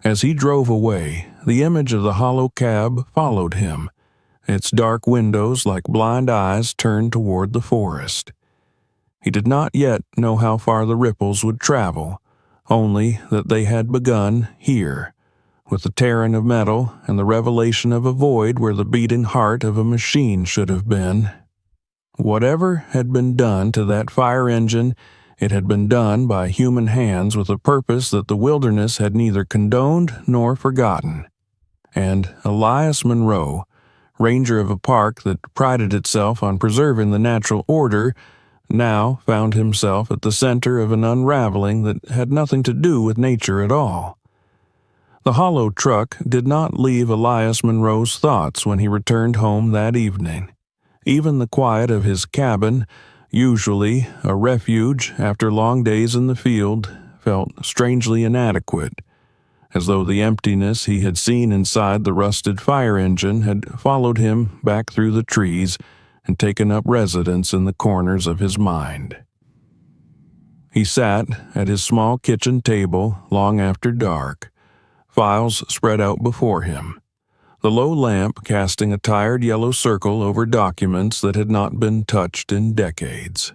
As he drove away, the image of the hollow cab followed him, its dark windows like blind eyes turned toward the forest. He did not yet know how far the ripples would travel, only that they had begun here, with the tearing of metal and the revelation of a void where the beating heart of a machine should have been. Whatever had been done to that fire engine, it had been done by human hands with a purpose that the wilderness had neither condoned nor forgotten. And Elias Monroe, ranger of a park that prided itself on preserving the natural order, now found himself at the center of an unraveling that had nothing to do with nature at all. The hollow truck did not leave Elias Monroe's thoughts when he returned home that evening. Even the quiet of his cabin, usually a refuge after long days in the field, felt strangely inadequate, as though the emptiness he had seen inside the rusted fire engine had followed him back through the trees and taken up residence in the corners of his mind. He sat at his small kitchen table long after dark, files spread out before him, the low lamp casting a tired yellow circle over documents that had not been touched in decades.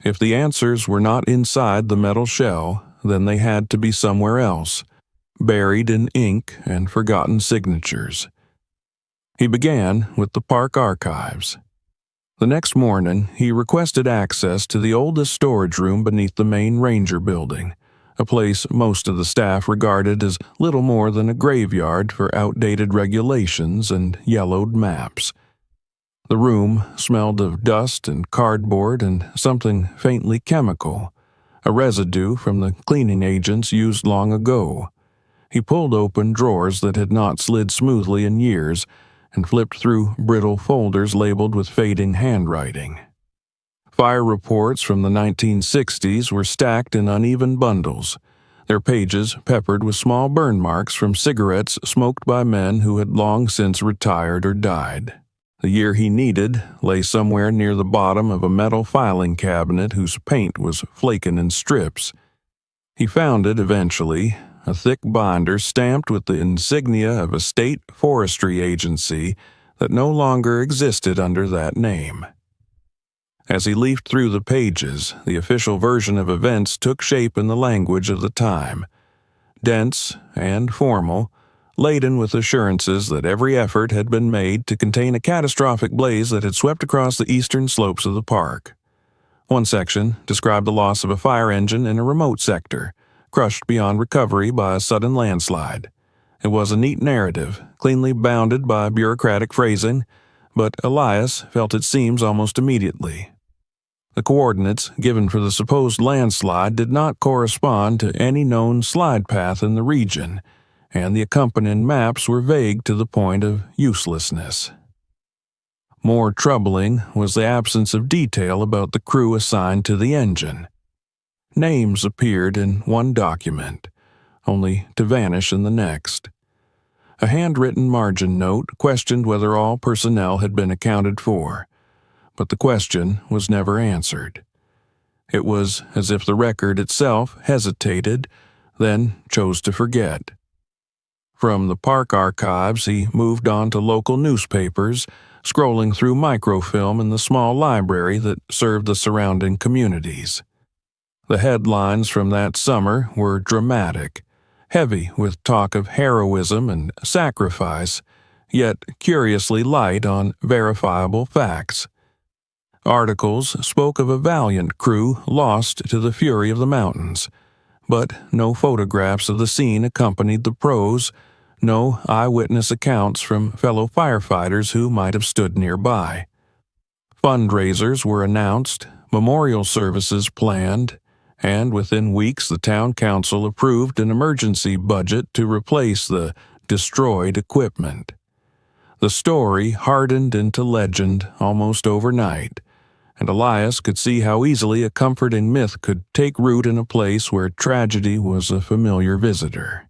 If the answers were not inside the metal shell, then they had to be somewhere else, buried in ink and forgotten signatures. He began with the park archives. The next morning, he requested access to the oldest storage room beneath the main ranger building, a place most of the staff regarded as little more than a graveyard for outdated regulations and yellowed maps. The room smelled of dust and cardboard and something faintly chemical, a residue from the cleaning agents used long ago. He pulled open drawers that had not slid smoothly in years and flipped through brittle folders labeled with fading handwriting. Fire reports from the 1960s were stacked in uneven bundles, their pages peppered with small burn marks from cigarettes smoked by men who had long since retired or died. The year he needed lay somewhere near the bottom of a metal filing cabinet whose paint was flaking in strips. He found it eventually, a thick binder stamped with the insignia of a state forestry agency that no longer existed under that name. As he leafed through the pages, the official version of events took shape in the language of the time, dense and formal, laden with assurances that every effort had been made to contain a catastrophic blaze that had swept across the eastern slopes of the park. One section described the loss of a fire engine in a remote sector, crushed beyond recovery by a sudden landslide. It was a neat narrative, cleanly bounded by bureaucratic phrasing, but Elias felt its seams almost immediately. The coordinates given for the supposed landslide did not correspond to any known slide path in the region, and the accompanying maps were vague to the point of uselessness. More troubling was the absence of detail about the crew assigned to the engine. Names appeared in one document, only to vanish in the next. A handwritten margin note questioned whether all personnel had been accounted for, but the question was never answered. It was as if the record itself hesitated, then chose to forget. From the park archives, he moved on to local newspapers, scrolling through microfilm in the small library that served the surrounding communities. The headlines from that summer were dramatic, heavy with talk of heroism and sacrifice, yet curiously light on verifiable facts. Articles spoke of a valiant crew lost to the fury of the mountains, but no photographs of the scene accompanied the prose, no eyewitness accounts from fellow firefighters who might have stood nearby. Fundraisers were announced, memorial services planned, and within weeks the town council approved an emergency budget to replace the destroyed equipment. The story hardened into legend almost overnight, and Elias could see how easily a comforting myth could take root in a place where tragedy was a familiar visitor.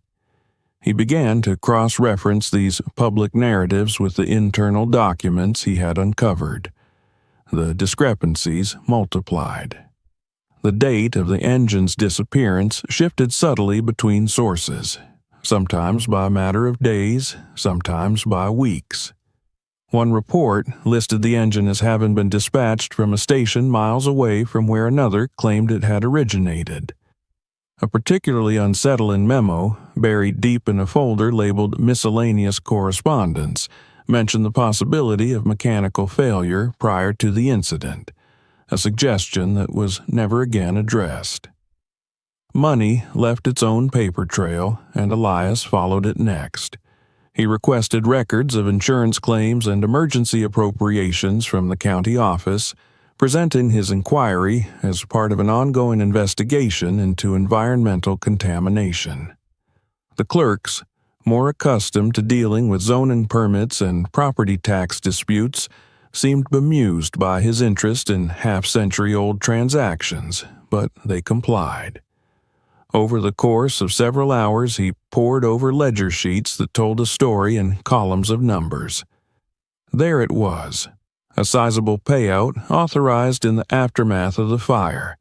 He began to cross-reference these public narratives with the internal documents he had uncovered. The discrepancies multiplied. The date of the engine's disappearance shifted subtly between sources, sometimes by a matter of days, sometimes by weeks. One report listed the engine as having been dispatched from a station miles away from where another claimed it had originated. A particularly unsettling memo, buried deep in a folder labeled Miscellaneous Correspondence, mentioned the possibility of mechanical failure prior to the incident, a suggestion that was never again addressed. Money left its own paper trail, and Elias followed it next. He requested records of insurance claims and emergency appropriations from the county office, presenting his inquiry as part of an ongoing investigation into environmental contamination. The clerks, more accustomed to dealing with zoning permits and property tax disputes, seemed bemused by his interest in half-century-old transactions, but they complied. Over the course of several hours, he pored over ledger sheets that told a story in columns of numbers. There it was, a sizable payout authorized in the aftermath of the fire,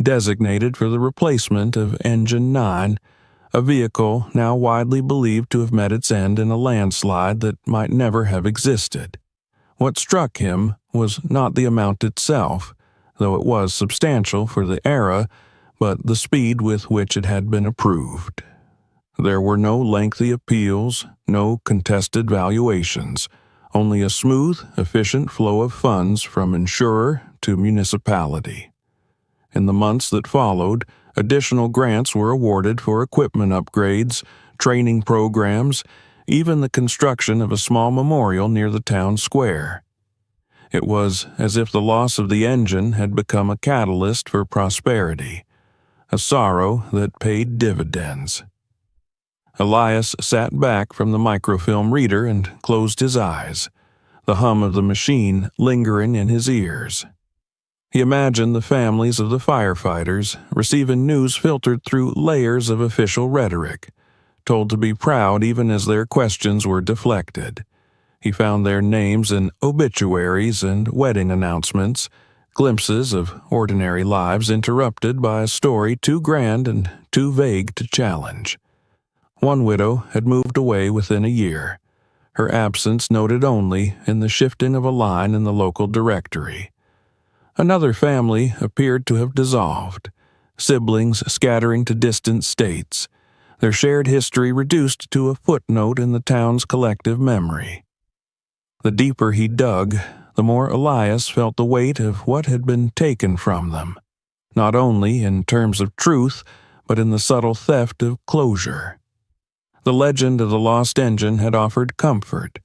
designated for the replacement of Engine 9, a vehicle now widely believed to have met its end in a landslide that might never have existed. What struck him was not the amount itself, though it was substantial for the era, but the speed with which it had been approved. There were no lengthy appeals, no contested valuations, only a smooth, efficient flow of funds from insurer to municipality. In the months that followed, additional grants were awarded for equipment upgrades, training programs, even the construction of a small memorial near the town square. It was as if the loss of the engine had become a catalyst for prosperity, a sorrow that paid dividends. Elias sat back from the microfilm reader and closed his eyes, the hum of the machine lingering in his ears. He imagined the families of the firefighters receiving news filtered through layers of official rhetoric, told to be proud even as their questions were deflected. He found their names in obituaries and wedding announcements, glimpses of ordinary lives interrupted by a story too grand and too vague to challenge. One widow had moved away within a year, her absence noted only in the shifting of a line in the local directory. Another family appeared to have dissolved, siblings scattering to distant states, their shared history reduced to a footnote in the town's collective memory. The deeper he dug, the more Elias felt the weight of what had been taken from them, not only in terms of truth, but in the subtle theft of closure. The legend of the lost engine had offered comfort,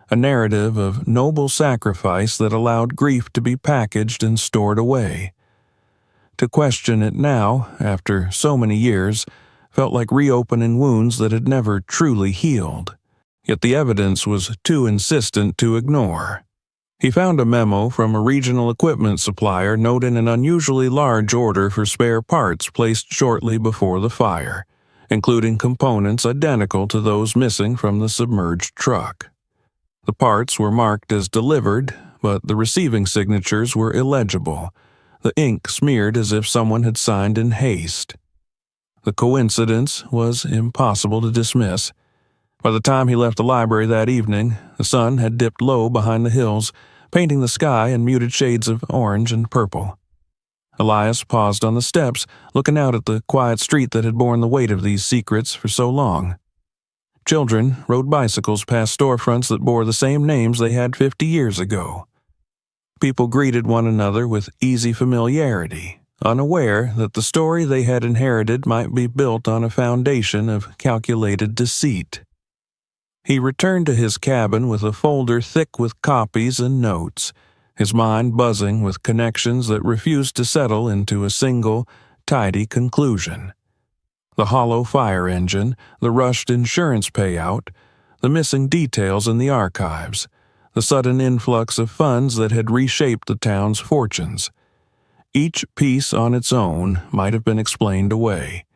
a narrative of noble sacrifice that allowed grief to be packaged and stored away. To question it now, after so many years, felt like reopening wounds that had never truly healed. Yet the evidence was too insistent to ignore. He found a memo from a regional equipment supplier noting an unusually large order for spare parts placed shortly before the fire, including components identical to those missing from the submerged truck. The parts were marked as delivered, but the receiving signatures were illegible, the ink smeared as if someone had signed in haste. The coincidence was impossible to dismiss. By the time he left the library that evening, the sun had dipped low behind the hills, painting the sky in muted shades of orange and purple. Elias paused on the steps, looking out at the quiet street that had borne the weight of these secrets for so long. Children rode bicycles past storefronts that bore the same names they had 50 years ago. People greeted one another with easy familiarity, unaware that the story they had inherited might be built on a foundation of calculated deceit. He returned to his cabin with a folder thick with copies and notes, his mind buzzing with connections that refused to settle into a single, tidy conclusion. The hollow fire engine, the rushed insurance payout, the missing details in the archives, the sudden influx of funds that had reshaped the town's fortunes. Each piece on its own might have been explained away.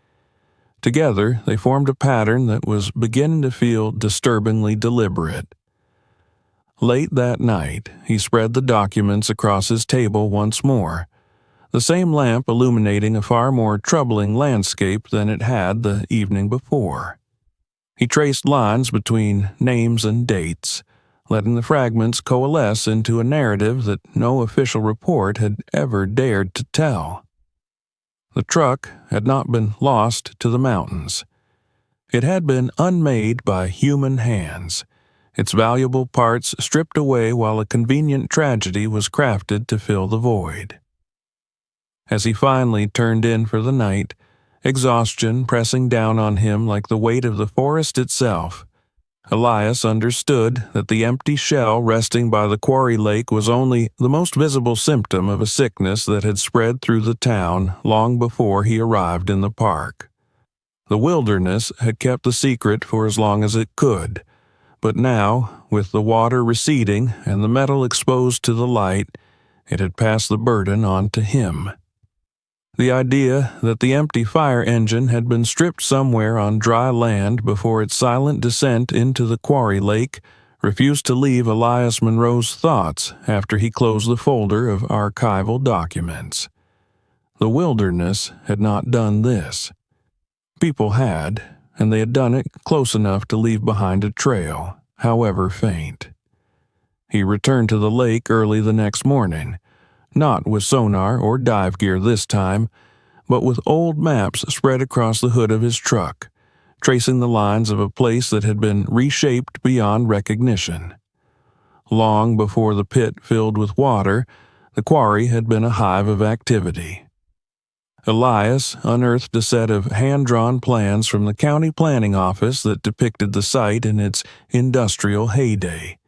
Together, they formed a pattern that was beginning to feel disturbingly deliberate. Late that night, he spread the documents across his table once more, the same lamp illuminating a far more troubling landscape than it had the evening before. He traced lines between names and dates, letting the fragments coalesce into a narrative that no official report had ever dared to tell. The truck had not been lost to the mountains. It had been unmade by human hands, its valuable parts stripped away while a convenient tragedy was crafted to fill the void. As he finally turned in for the night, exhaustion pressing down on him like the weight of the forest itself, Elias understood that the empty shell resting by the quarry lake was only the most visible symptom of a sickness that had spread through the town long before he arrived in the park. The wilderness had kept the secret for as long as it could, but now, with the water receding and the metal exposed to the light, it had passed the burden on to him. The idea that the empty fire engine had been stripped somewhere on dry land before its silent descent into the quarry lake refused to leave Elias Monroe's thoughts after he closed the folder of archival documents. The wilderness had not done this. People had, and they had done it close enough to leave behind a trail, however faint. He returned to the lake early the next morning, not with sonar or dive gear this time, but with old maps spread across the hood of his truck, tracing the lines of a place that had been reshaped beyond recognition. Long before the pit filled with water, the quarry had been a hive of activity. Elias unearthed a set of hand-drawn plans from the county planning office that depicted the site in its industrial heyday.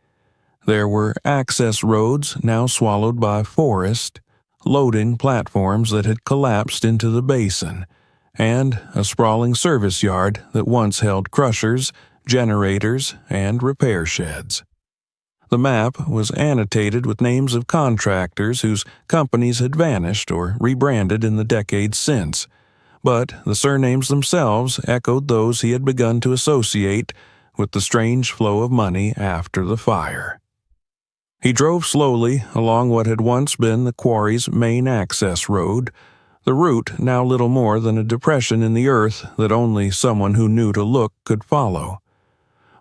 There were access roads now swallowed by forest, loading platforms that had collapsed into the basin, and a sprawling service yard that once held crushers, generators, and repair sheds. The map was annotated with names of contractors whose companies had vanished or rebranded in the decades since, but the surnames themselves echoed those he had begun to associate with the strange flow of money after the fire. He drove slowly along what had once been the quarry's main access road, the route now little more than a depression in the earth that only someone who knew to look could follow.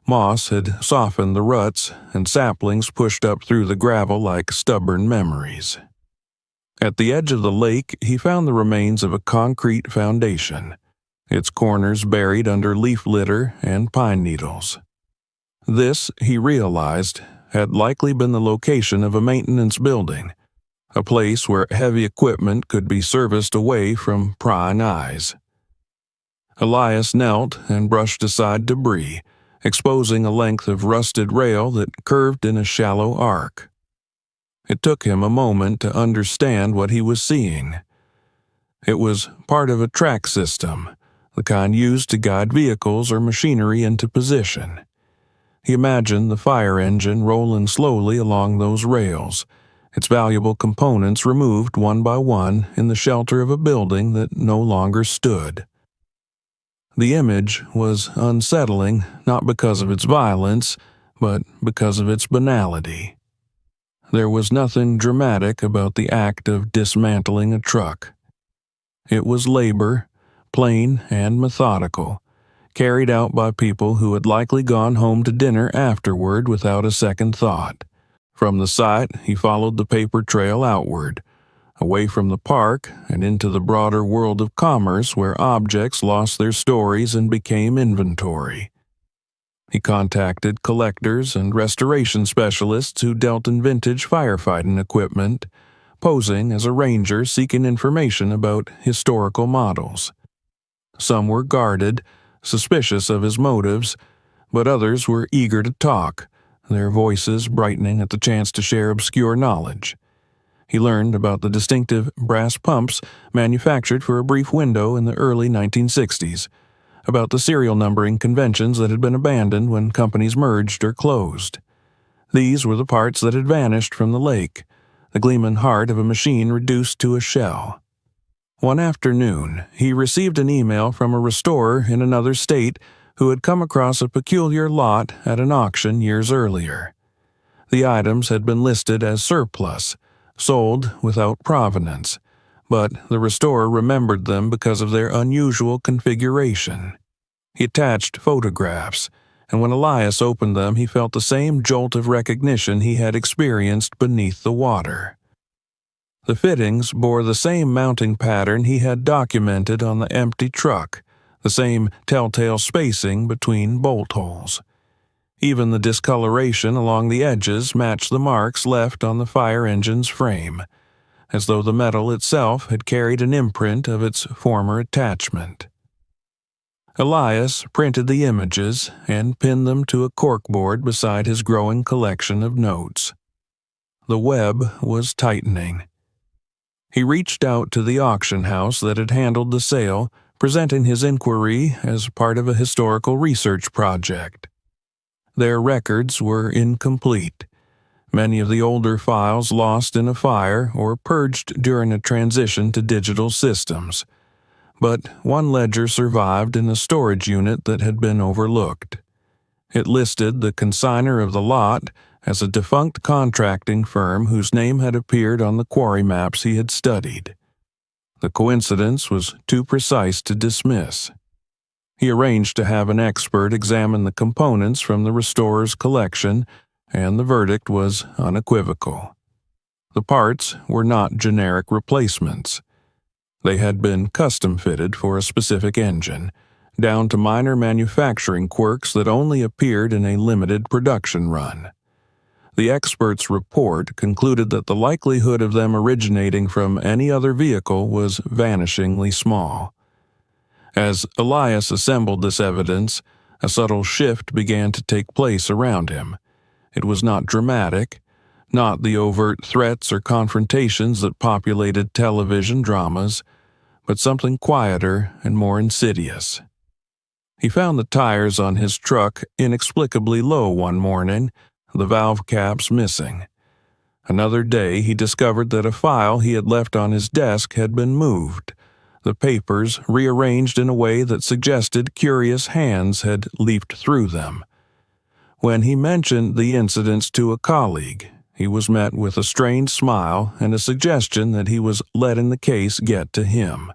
Moss had softened the ruts, and saplings pushed up through the gravel like stubborn memories. At the edge of the lake, he found the remains of a concrete foundation, its corners buried under leaf litter and pine needles. This, he realized, had likely been the location of a maintenance building, a place where heavy equipment could be serviced away from prying eyes. Elias knelt and brushed aside debris, exposing a length of rusted rail that curved in a shallow arc. It took him a moment to understand what he was seeing. It was part of a track system, the kind used to guide vehicles or machinery into position. He imagined the fire engine rolling slowly along those rails, its valuable components removed one by one in the shelter of a building that no longer stood. The image was unsettling, not because of its violence, but because of its banality. There was nothing dramatic about the act of dismantling a truck. It was labor, plain and methodical, carried out by people who had likely gone home to dinner afterward without a second thought. From the site, he followed the paper trail outward, away from the park and into the broader world of commerce where objects lost their stories and became inventory. He contacted collectors and restoration specialists who dealt in vintage firefighting equipment, posing as a ranger seeking information about historical models. Some were guarded, suspicious of his motives, but others were eager to talk, their voices brightening at the chance to share obscure knowledge. He learned about the distinctive brass pumps manufactured for a brief window in the early 1960s, about the serial numbering conventions that had been abandoned when companies merged or closed. These were the parts that had vanished from the lake, the gleaming heart of a machine reduced to a shell. One afternoon, he received an email from a restorer in another state who had come across a peculiar lot at an auction years earlier. The items had been listed as surplus, sold without provenance, but the restorer remembered them because of their unusual configuration. He attached photographs, and when Elias opened them, he felt the same jolt of recognition he had experienced beneath the water. The fittings bore the same mounting pattern he had documented on the empty truck, the same telltale spacing between bolt holes. Even the discoloration along the edges matched the marks left on the fire engine's frame, as though the metal itself had carried an imprint of its former attachment. Elias printed the images and pinned them to a corkboard beside his growing collection of notes. The web was tightening. He reached out to the auction house that had handled the sale, presenting his inquiry as part of a historical research project. Their records were incomplete, many of the older files lost in a fire or purged during a transition to digital systems. But one ledger survived in a storage unit that had been overlooked. It listed the consignor of the lot as a defunct contracting firm whose name had appeared on the quarry maps he had studied. The coincidence was too precise to dismiss. He arranged to have an expert examine the components from the restorer's collection, and the verdict was unequivocal. The parts were not generic replacements. They had been custom-fitted for a specific engine, down to minor manufacturing quirks that only appeared in a limited production run. The expert's report concluded that the likelihood of them originating from any other vehicle was vanishingly small. As Elias assembled this evidence, a subtle shift began to take place around him. It was not dramatic, not the overt threats or confrontations that populated television dramas, but something quieter and more insidious. He found the tires on his truck inexplicably low one morning, the valve caps missing. Another day, he discovered that a file he had left on his desk had been moved, the papers rearranged in a way that suggested curious hands had leafed through them. When he mentioned the incidents to a colleague, he was met with a strained smile and a suggestion that he was letting the case get to him.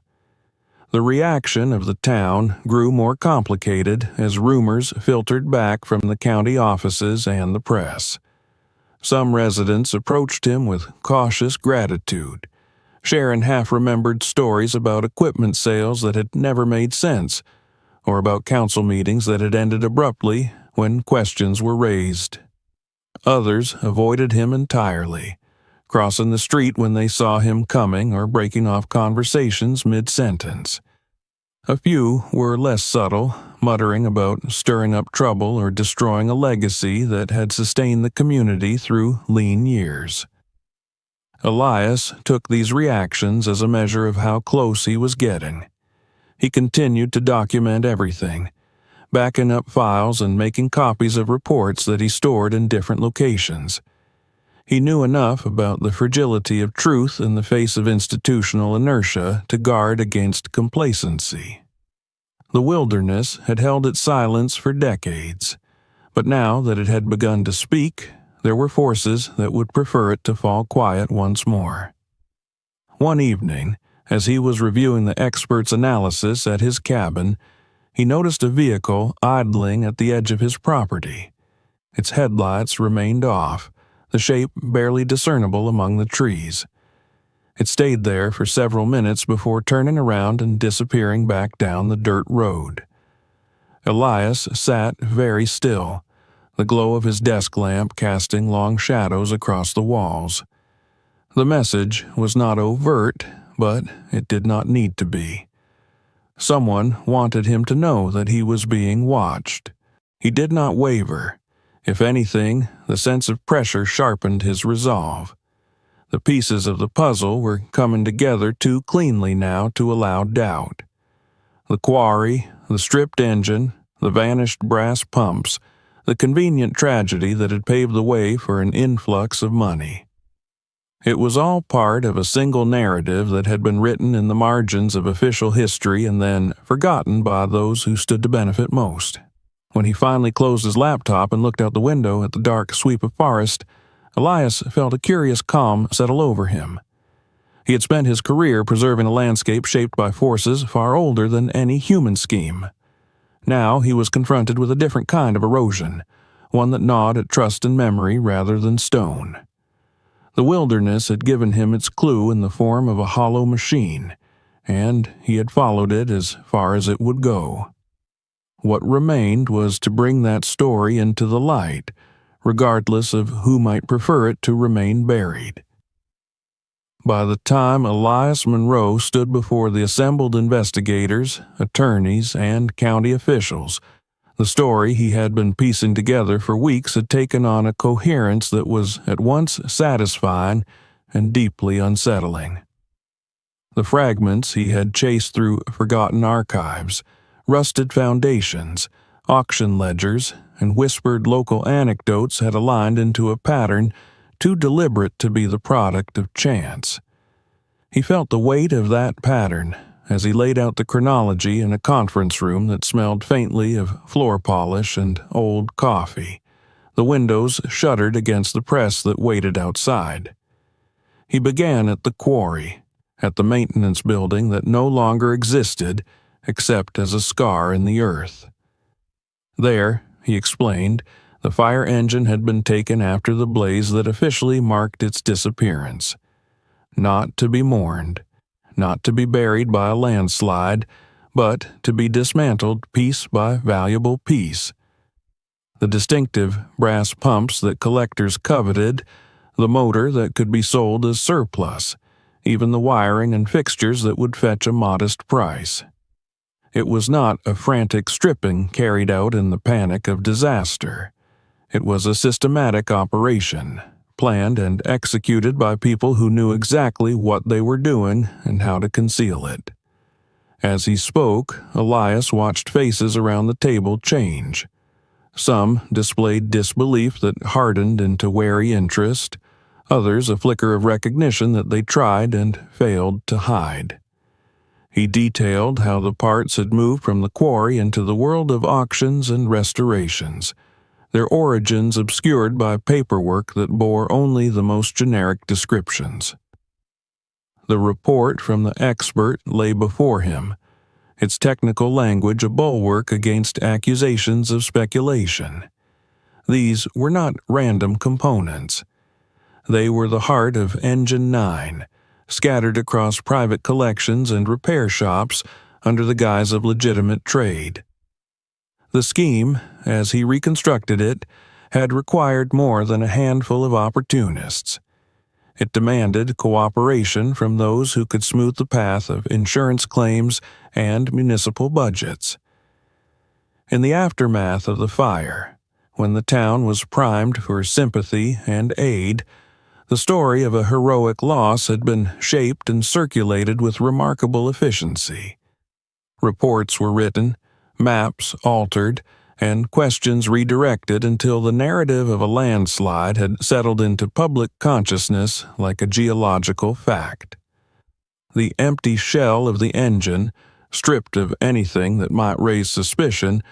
The reaction of the town grew more complicated as rumors filtered back from the county offices and the press. Some residents approached him with cautious gratitude, sharing half-remembered stories about equipment sales that had never made sense, or about council meetings that had ended abruptly when questions were raised. Others avoided him entirely, crossing the street when they saw him coming or breaking off conversations mid-sentence. A few were less subtle, muttering about stirring up trouble or destroying a legacy that had sustained the community through lean years. Elias took these reactions as a measure of how close he was getting. He continued to document everything, backing up files and making copies of reports that he stored in different locations. He knew enough about the fragility of truth in the face of institutional inertia to guard against complacency. The wilderness had held its silence for decades, but now that it had begun to speak, there were forces that would prefer it to fall quiet once more. One evening, as he was reviewing the expert's analysis at his cabin, he noticed a vehicle idling at the edge of his property. Its headlights remained off, the shape barely discernible among the trees. It stayed there for several minutes before turning around and disappearing back down the dirt road. Elias sat very still, the glow of his desk lamp casting long shadows across the walls. The message was not overt, but it did not need to be. Someone wanted him to know that he was being watched. He did not waver. If anything, the sense of pressure sharpened his resolve. The pieces of the puzzle were coming together too cleanly now to allow doubt. The quarry, the stripped engine, the vanished brass pumps, the convenient tragedy that had paved the way for an influx of money. It was all part of a single narrative that had been written in the margins of official history and then forgotten by those who stood to benefit most. When he finally closed his laptop and looked out the window at the dark sweep of forest, Elias felt a curious calm settle over him. He had spent his career preserving a landscape shaped by forces far older than any human scheme. Now he was confronted with a different kind of erosion, one that gnawed at trust and memory rather than stone. The wilderness had given him its clue in the form of a hollow machine, and he had followed it as far as it would go. What remained was to bring that story into the light, regardless of who might prefer it to remain buried. By the time Elias Monroe stood before the assembled investigators, attorneys, and county officials, the story he had been piecing together for weeks had taken on a coherence that was at once satisfying and deeply unsettling. The fragments he had chased through forgotten archives, rusted foundations, auction ledgers, and whispered local anecdotes had aligned into a pattern too deliberate to be the product of chance. He felt the weight of that pattern as he laid out the chronology in a conference room that smelled faintly of floor polish and old coffee. The windows shuttered against the press that waited outside. He began at the quarry, at the maintenance building that no longer existed except as a scar in the earth. There, he explained, the fire engine had been taken after the blaze that officially marked its disappearance. Not to be mourned, not to be buried by a landslide, but to be dismantled piece by valuable piece. The distinctive brass pumps that collectors coveted, the motor that could be sold as surplus, even the wiring and fixtures that would fetch a modest price. It was not a frantic stripping carried out in the panic of disaster. It was a systematic operation, planned and executed by people who knew exactly what they were doing and how to conceal it. As he spoke, Elias watched faces around the table change. Some displayed disbelief that hardened into wary interest, others a flicker of recognition that they tried and failed to hide. He detailed how the parts had moved from the quarry into the world of auctions and restorations, their origins obscured by paperwork that bore only the most generic descriptions. The report from the expert lay before him, its technical language a bulwark against accusations of speculation. These were not random components. They were the heart of Engine 9, scattered across private collections and repair shops under the guise of legitimate trade. The scheme, as he reconstructed it, had required more than a handful of opportunists. It demanded cooperation from those who could smooth the path of insurance claims and municipal budgets. In the aftermath of the fire, when the town was primed for sympathy and aid, the story of a heroic loss had been shaped and circulated with remarkable efficiency. Reports were written, maps altered, and questions redirected until the narrative of a landslide had settled into public consciousness like a geological fact. The empty shell of the engine, stripped of anything that might raise suspicion,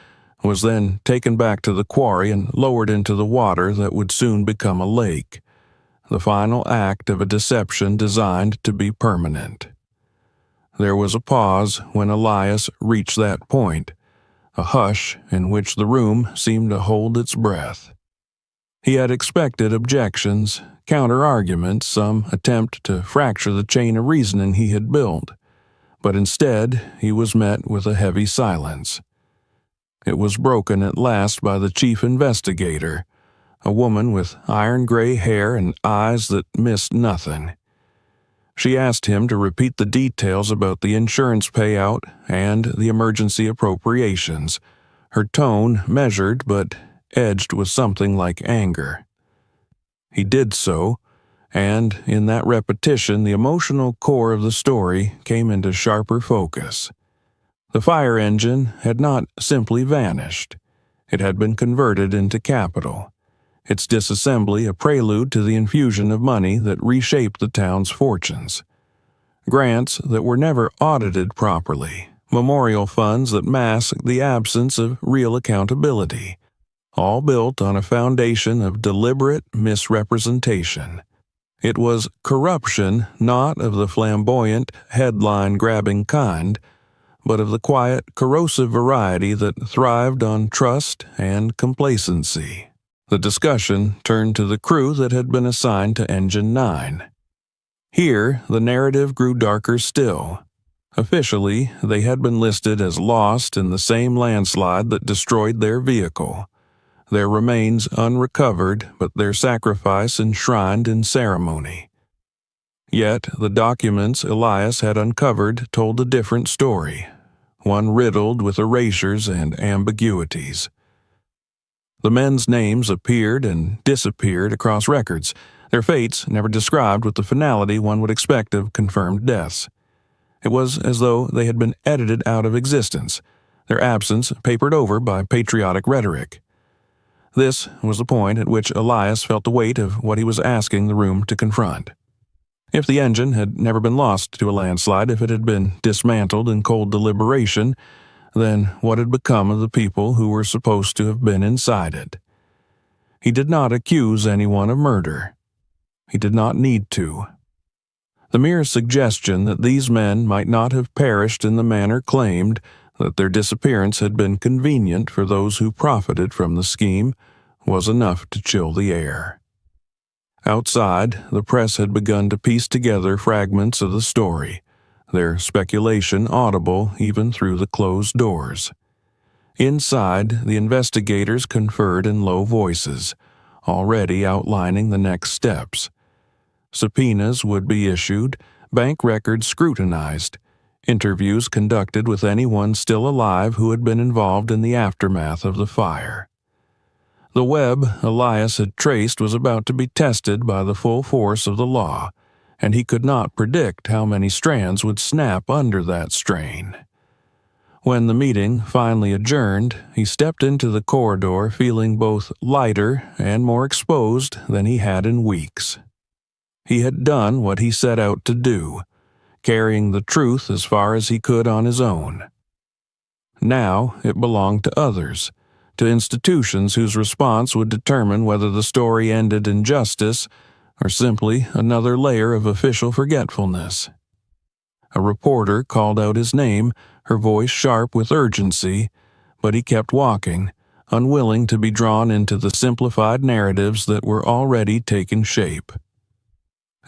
was then taken back to the quarry and lowered into the water that would soon become a lake, the final act of a deception designed to be permanent. There was a pause when Elias reached that point, a hush in which the room seemed to hold its breath. He had expected objections, counter-arguments, some attempt to fracture the chain of reasoning he had built, but instead he was met with a heavy silence. It was broken at last by the chief investigator, a woman with iron-gray hair and eyes that missed nothing. She asked him to repeat the details about the insurance payout and the emergency appropriations, her tone measured but edged with something like anger. He did so, and in that repetition the emotional core of the story came into sharper focus. The fire engine had not simply vanished. It had been converted into capital, its disassembly a prelude to the infusion of money that reshaped the town's fortunes. Grants that were never audited properly, memorial funds that masked the absence of real accountability, all built on a foundation of deliberate misrepresentation. It was corruption not of the flamboyant, headline-grabbing kind, but of the quiet, corrosive variety that thrived on trust and complacency. The discussion turned to the crew that had been assigned to Engine 9. Here, the narrative grew darker still. Officially, they had been listed as lost in the same landslide that destroyed their vehicle, their remains unrecovered but their sacrifice enshrined in ceremony. Yet the documents Elias had uncovered told a different story, one riddled with erasures and ambiguities. The men's names appeared and disappeared across records, their fates never described with the finality one would expect of confirmed deaths. It was as though they had been edited out of existence, their absence papered over by patriotic rhetoric. This was the point at which Elias felt the weight of what he was asking the room to confront. If the engine had never been lost to a landslide, if it had been dismantled in cold deliberation, then what had become of the people who were supposed to have been inside it? He did not accuse anyone of murder. He did not need to. The mere suggestion that these men might not have perished in the manner claimed, that their disappearance had been convenient for those who profited from the scheme, was enough to chill the air. Outside, the press had begun to piece together fragments of the story, their speculation audible even through the closed doors. Inside, the investigators conferred in low voices, already outlining the next steps. Subpoenas would be issued, bank records scrutinized, interviews conducted with anyone still alive who had been involved in the aftermath of the fire. The web Elias had traced was about to be tested by the full force of the law, and he could not predict how many strands would snap under that strain. When the meeting finally adjourned, he stepped into the corridor feeling both lighter and more exposed than he had in weeks. He had done what he set out to do, carrying the truth as far as he could on his own. Now it belonged to others, to institutions whose response would determine whether the story ended in justice or simply another layer of official forgetfulness. A reporter called out his name, her voice sharp with urgency, but he kept walking, unwilling to be drawn into the simplified narratives that were already taking shape.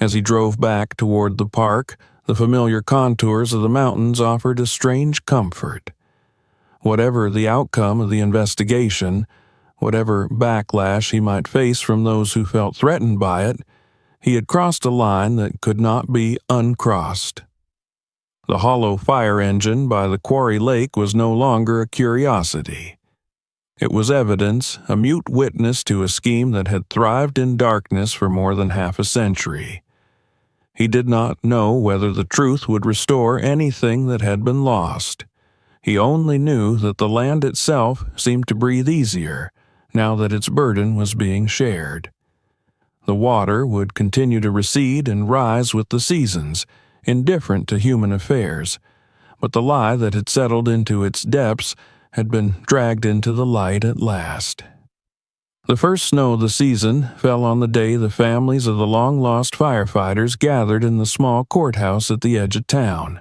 As he drove back toward the park, the familiar contours of the mountains offered a strange comfort. Whatever the outcome of the investigation, whatever backlash he might face from those who felt threatened by it, he had crossed a line that could not be uncrossed. The hollow fire engine by the quarry lake was no longer a curiosity. It was evidence, a mute witness to a scheme that had thrived in darkness for more than half a century. He did not know whether the truth would restore anything that had been lost. He only knew that the land itself seemed to breathe easier, now that its burden was being shared. The water would continue to recede and rise with the seasons, indifferent to human affairs, but the lie that had settled into its depths had been dragged into the light at last. The first snow of the season fell on the day the families of the long-lost firefighters gathered in the small courthouse at the edge of town.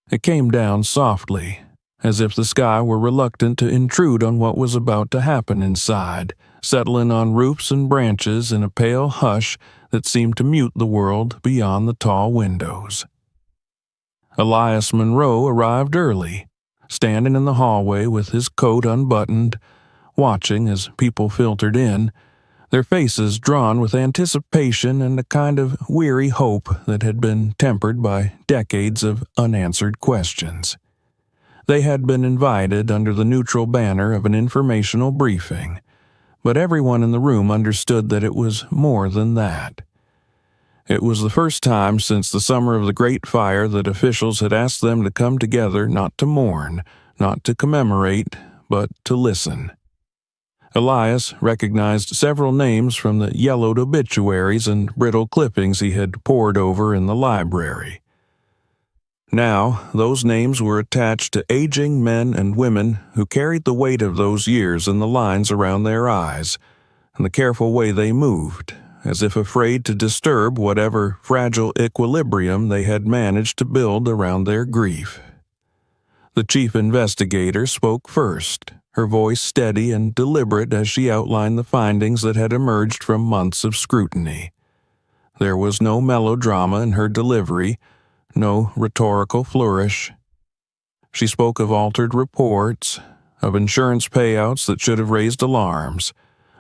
It came down softly, as if the sky were reluctant to intrude on what was about to happen inside, settling on roofs and branches in a pale hush that seemed to mute the world beyond the tall windows. Elias Monroe arrived early, standing in the hallway with his coat unbuttoned, watching as people filtered in, their faces drawn with anticipation and a kind of weary hope that had been tempered by decades of unanswered questions. They had been invited under the neutral banner of an informational briefing, but everyone in the room understood that it was more than that. It was the first time since the summer of the Great Fire that officials had asked them to come together not to mourn, not to commemorate, but to listen. Elias recognized several names from the yellowed obituaries and brittle clippings he had pored over in the library. Now, those names were attached to aging men and women who carried the weight of those years in the lines around their eyes, and the careful way they moved, as if afraid to disturb whatever fragile equilibrium they had managed to build around their grief. The chief investigator spoke first, her voice steady and deliberate as she outlined the findings that had emerged from months of scrutiny. There was no melodrama in her delivery, no rhetorical flourish. She spoke of altered reports, of insurance payouts that should have raised alarms,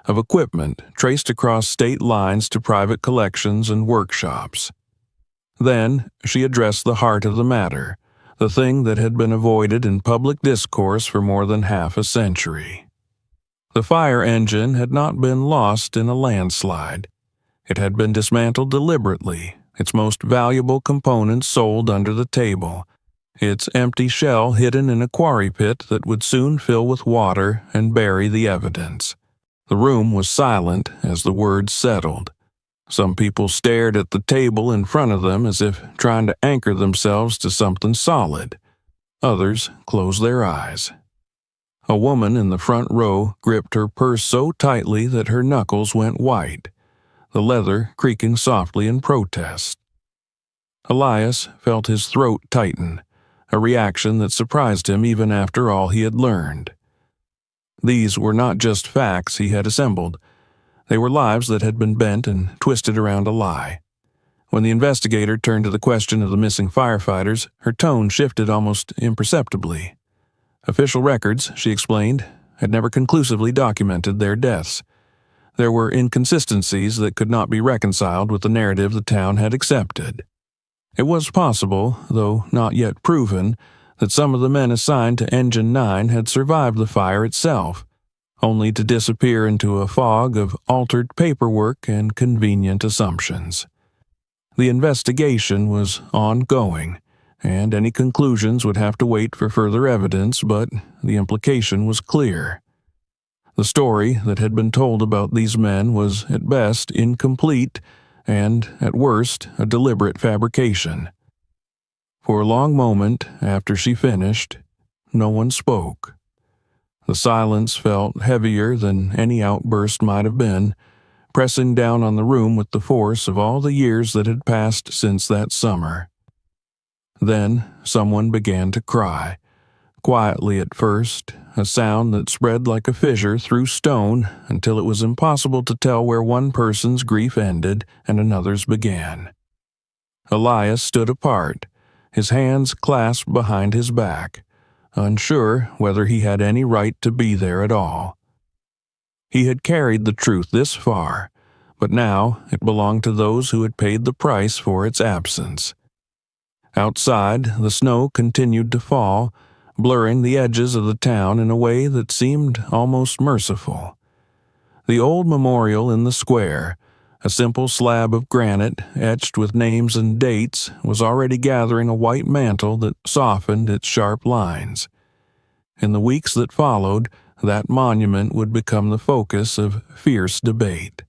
of equipment traced across state lines to private collections and workshops. Then she addressed the heart of the matter, the thing that had been avoided in public discourse for more than half a century. The fire engine had not been lost in a landslide. It had been dismantled deliberately, its most valuable components sold under the table, its empty shell hidden in a quarry pit that would soon fill with water and bury the evidence. The room was silent as the words settled. Some people stared at the table in front of them as if trying to anchor themselves to something solid. Others closed their eyes. A woman in the front row gripped her purse so tightly that her knuckles went white, the leather creaking softly in protest. Elias felt his throat tighten, a reaction that surprised him even after all he had learned. These were not just facts he had assembled. They were lives that had been bent and twisted around a lie. When the investigator turned to the question of the missing firefighters, her tone shifted almost imperceptibly. Official records, she explained, had never conclusively documented their deaths. There were inconsistencies that could not be reconciled with the narrative the town had accepted. It was possible, though not yet proven, that some of the men assigned to Engine 9 had survived the fire itself, only to disappear into a fog of altered paperwork and convenient assumptions. The investigation was ongoing, and any conclusions would have to wait for further evidence, but the implication was clear. The story that had been told about these men was at best incomplete and, at worst, a deliberate fabrication. For a long moment after she finished, no one spoke. The silence felt heavier than any outburst might have been, pressing down on the room with the force of all the years that had passed since that summer. Then someone began to cry, quietly at first, a sound that spread like a fissure through stone until it was impossible to tell where one person's grief ended and another's began. Elias stood apart, his hands clasped behind his back, unsure whether he had any right to be there at all. He had carried the truth this far, but now it belonged to those who had paid the price for its absence. Outside, the snow continued to fall, blurring the edges of the town in a way that seemed almost merciful. The old memorial in the square, a simple slab of granite etched with names and dates, was already gathering a white mantle that softened its sharp lines. In the weeks that followed, that monument would become the focus of fierce debate.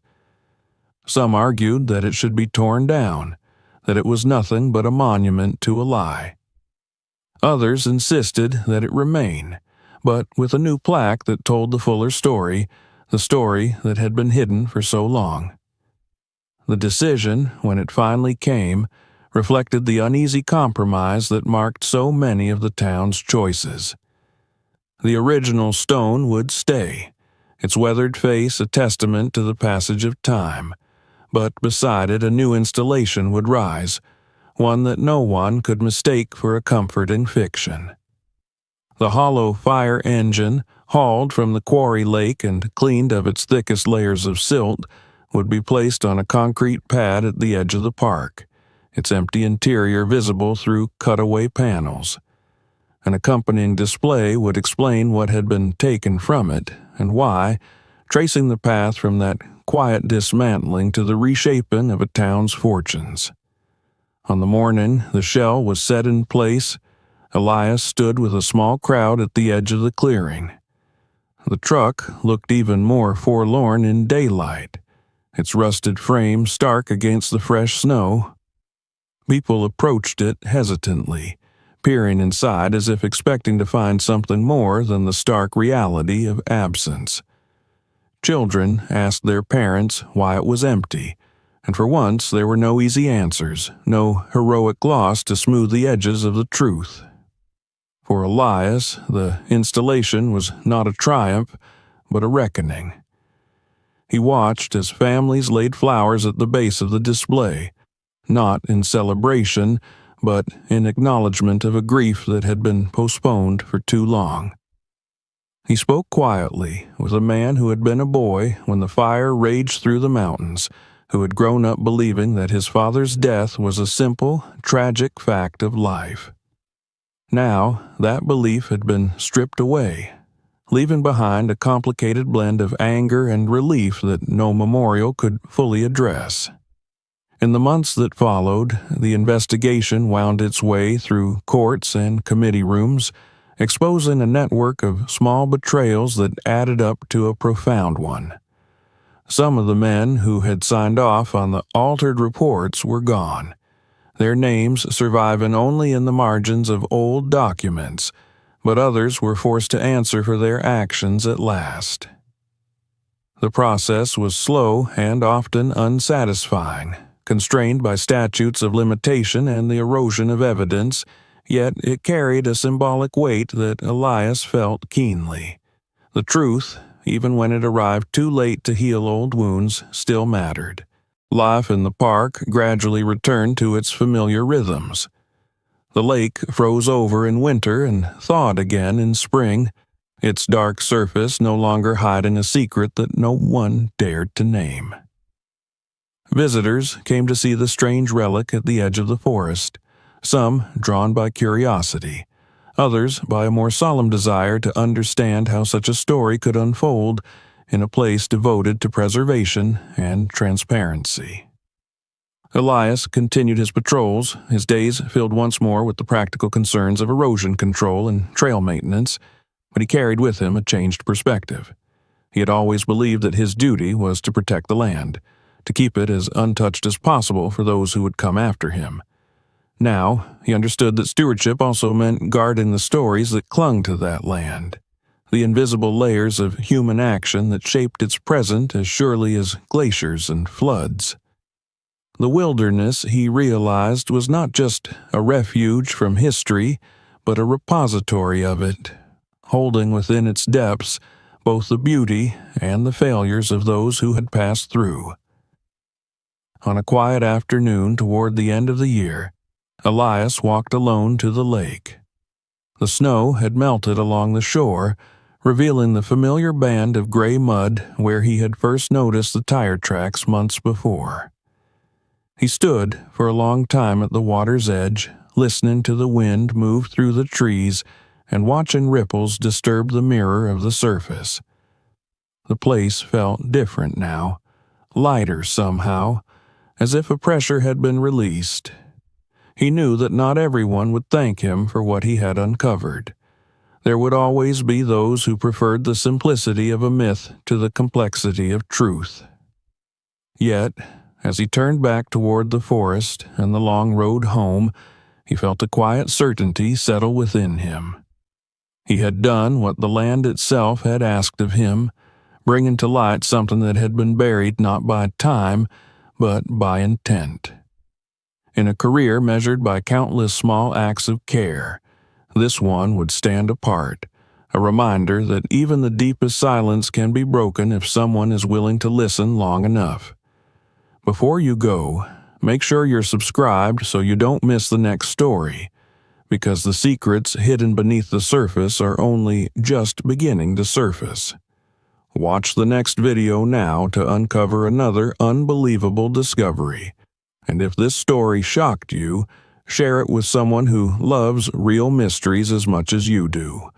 Some argued that it should be torn down, that it was nothing but a monument to a lie. Others insisted that it remain, but with a new plaque that told the fuller story, the story that had been hidden for so long. The decision, when it finally came, reflected the uneasy compromise that marked so many of the town's choices. The original stone would stay, its weathered face a testament to the passage of time, but beside it a new installation would rise, one that no one could mistake for a comforting fiction. The hollow fire engine, hauled from the quarry lake and cleaned of its thickest layers of silt, would be placed on a concrete pad at the edge of the park, its empty interior visible through cutaway panels. An accompanying display would explain what had been taken from it and why, tracing the path from that quiet dismantling to the reshaping of a town's fortunes. On the morning the shell was set in place, Elias stood with a small crowd at the edge of the clearing. The truck looked even more forlorn in daylight, its rusted frame stark against the fresh snow. People approached it hesitantly, peering inside as if expecting to find something more than the stark reality of absence. Children asked their parents why it was empty, and for once there were no easy answers, no heroic gloss to smooth the edges of the truth. For Elias, the installation was not a triumph, but a reckoning. He watched as families laid flowers at the base of the display, not in celebration, but in acknowledgment of a grief that had been postponed for too long. He spoke quietly with a man who had been a boy when the fire raged through the mountains, who had grown up believing that his father's death was a simple, tragic fact of life. Now, that belief had been stripped away, leaving behind a complicated blend of anger and relief that no memorial could fully address. In the months that followed, the investigation wound its way through courts and committee rooms, exposing a network of small betrayals that added up to a profound one. Some of the men who had signed off on the altered reports were gone, their names surviving only in the margins of old documents, but others were forced to answer for their actions at last. The process was slow and often unsatisfying, constrained by statutes of limitation and the erosion of evidence, yet it carried a symbolic weight that Elias felt keenly. The truth, even when it arrived too late to heal old wounds, still mattered. Life in the park gradually returned to its familiar rhythms. The lake froze over in winter and thawed again in spring, its dark surface no longer hiding a secret that no one dared to name. Visitors came to see the strange relic at the edge of the forest, some drawn by curiosity, others by a more solemn desire to understand how such a story could unfold in a place devoted to preservation and transparency. Elias continued his patrols, his days filled once more with the practical concerns of erosion control and trail maintenance, but he carried with him a changed perspective. He had always believed that his duty was to protect the land, to keep it as untouched as possible for those who would come after him. Now, he understood that stewardship also meant guarding the stories that clung to that land, the invisible layers of human action that shaped its present as surely as glaciers and floods. The wilderness, he realized, was not just a refuge from history, but a repository of it, holding within its depths both the beauty and the failures of those who had passed through. On a quiet afternoon toward the end of the year, Elias walked alone to the lake. The snow had melted along the shore, revealing the familiar band of gray mud where he had first noticed the tire tracks months before. He stood for a long time at the water's edge, listening to the wind move through the trees and watching ripples disturb the mirror of the surface. The place felt different now, lighter somehow, as if a pressure had been released. He knew that not everyone would thank him for what he had uncovered. There would always be those who preferred the simplicity of a myth to the complexity of truth. Yet, as he turned back toward the forest and the long road home, he felt a quiet certainty settle within him. He had done what the land itself had asked of him, bringing to light something that had been buried not by time, but by intent. In a career measured by countless small acts of care, this one would stand apart, a reminder that even the deepest silence can be broken if someone is willing to listen long enough. Before you go, make sure you're subscribed so you don't miss the next story, because the secrets hidden beneath the surface are only just beginning to surface. Watch the next video now to uncover another unbelievable discovery. And if this story shocked you, share it with someone who loves real mysteries as much as you do.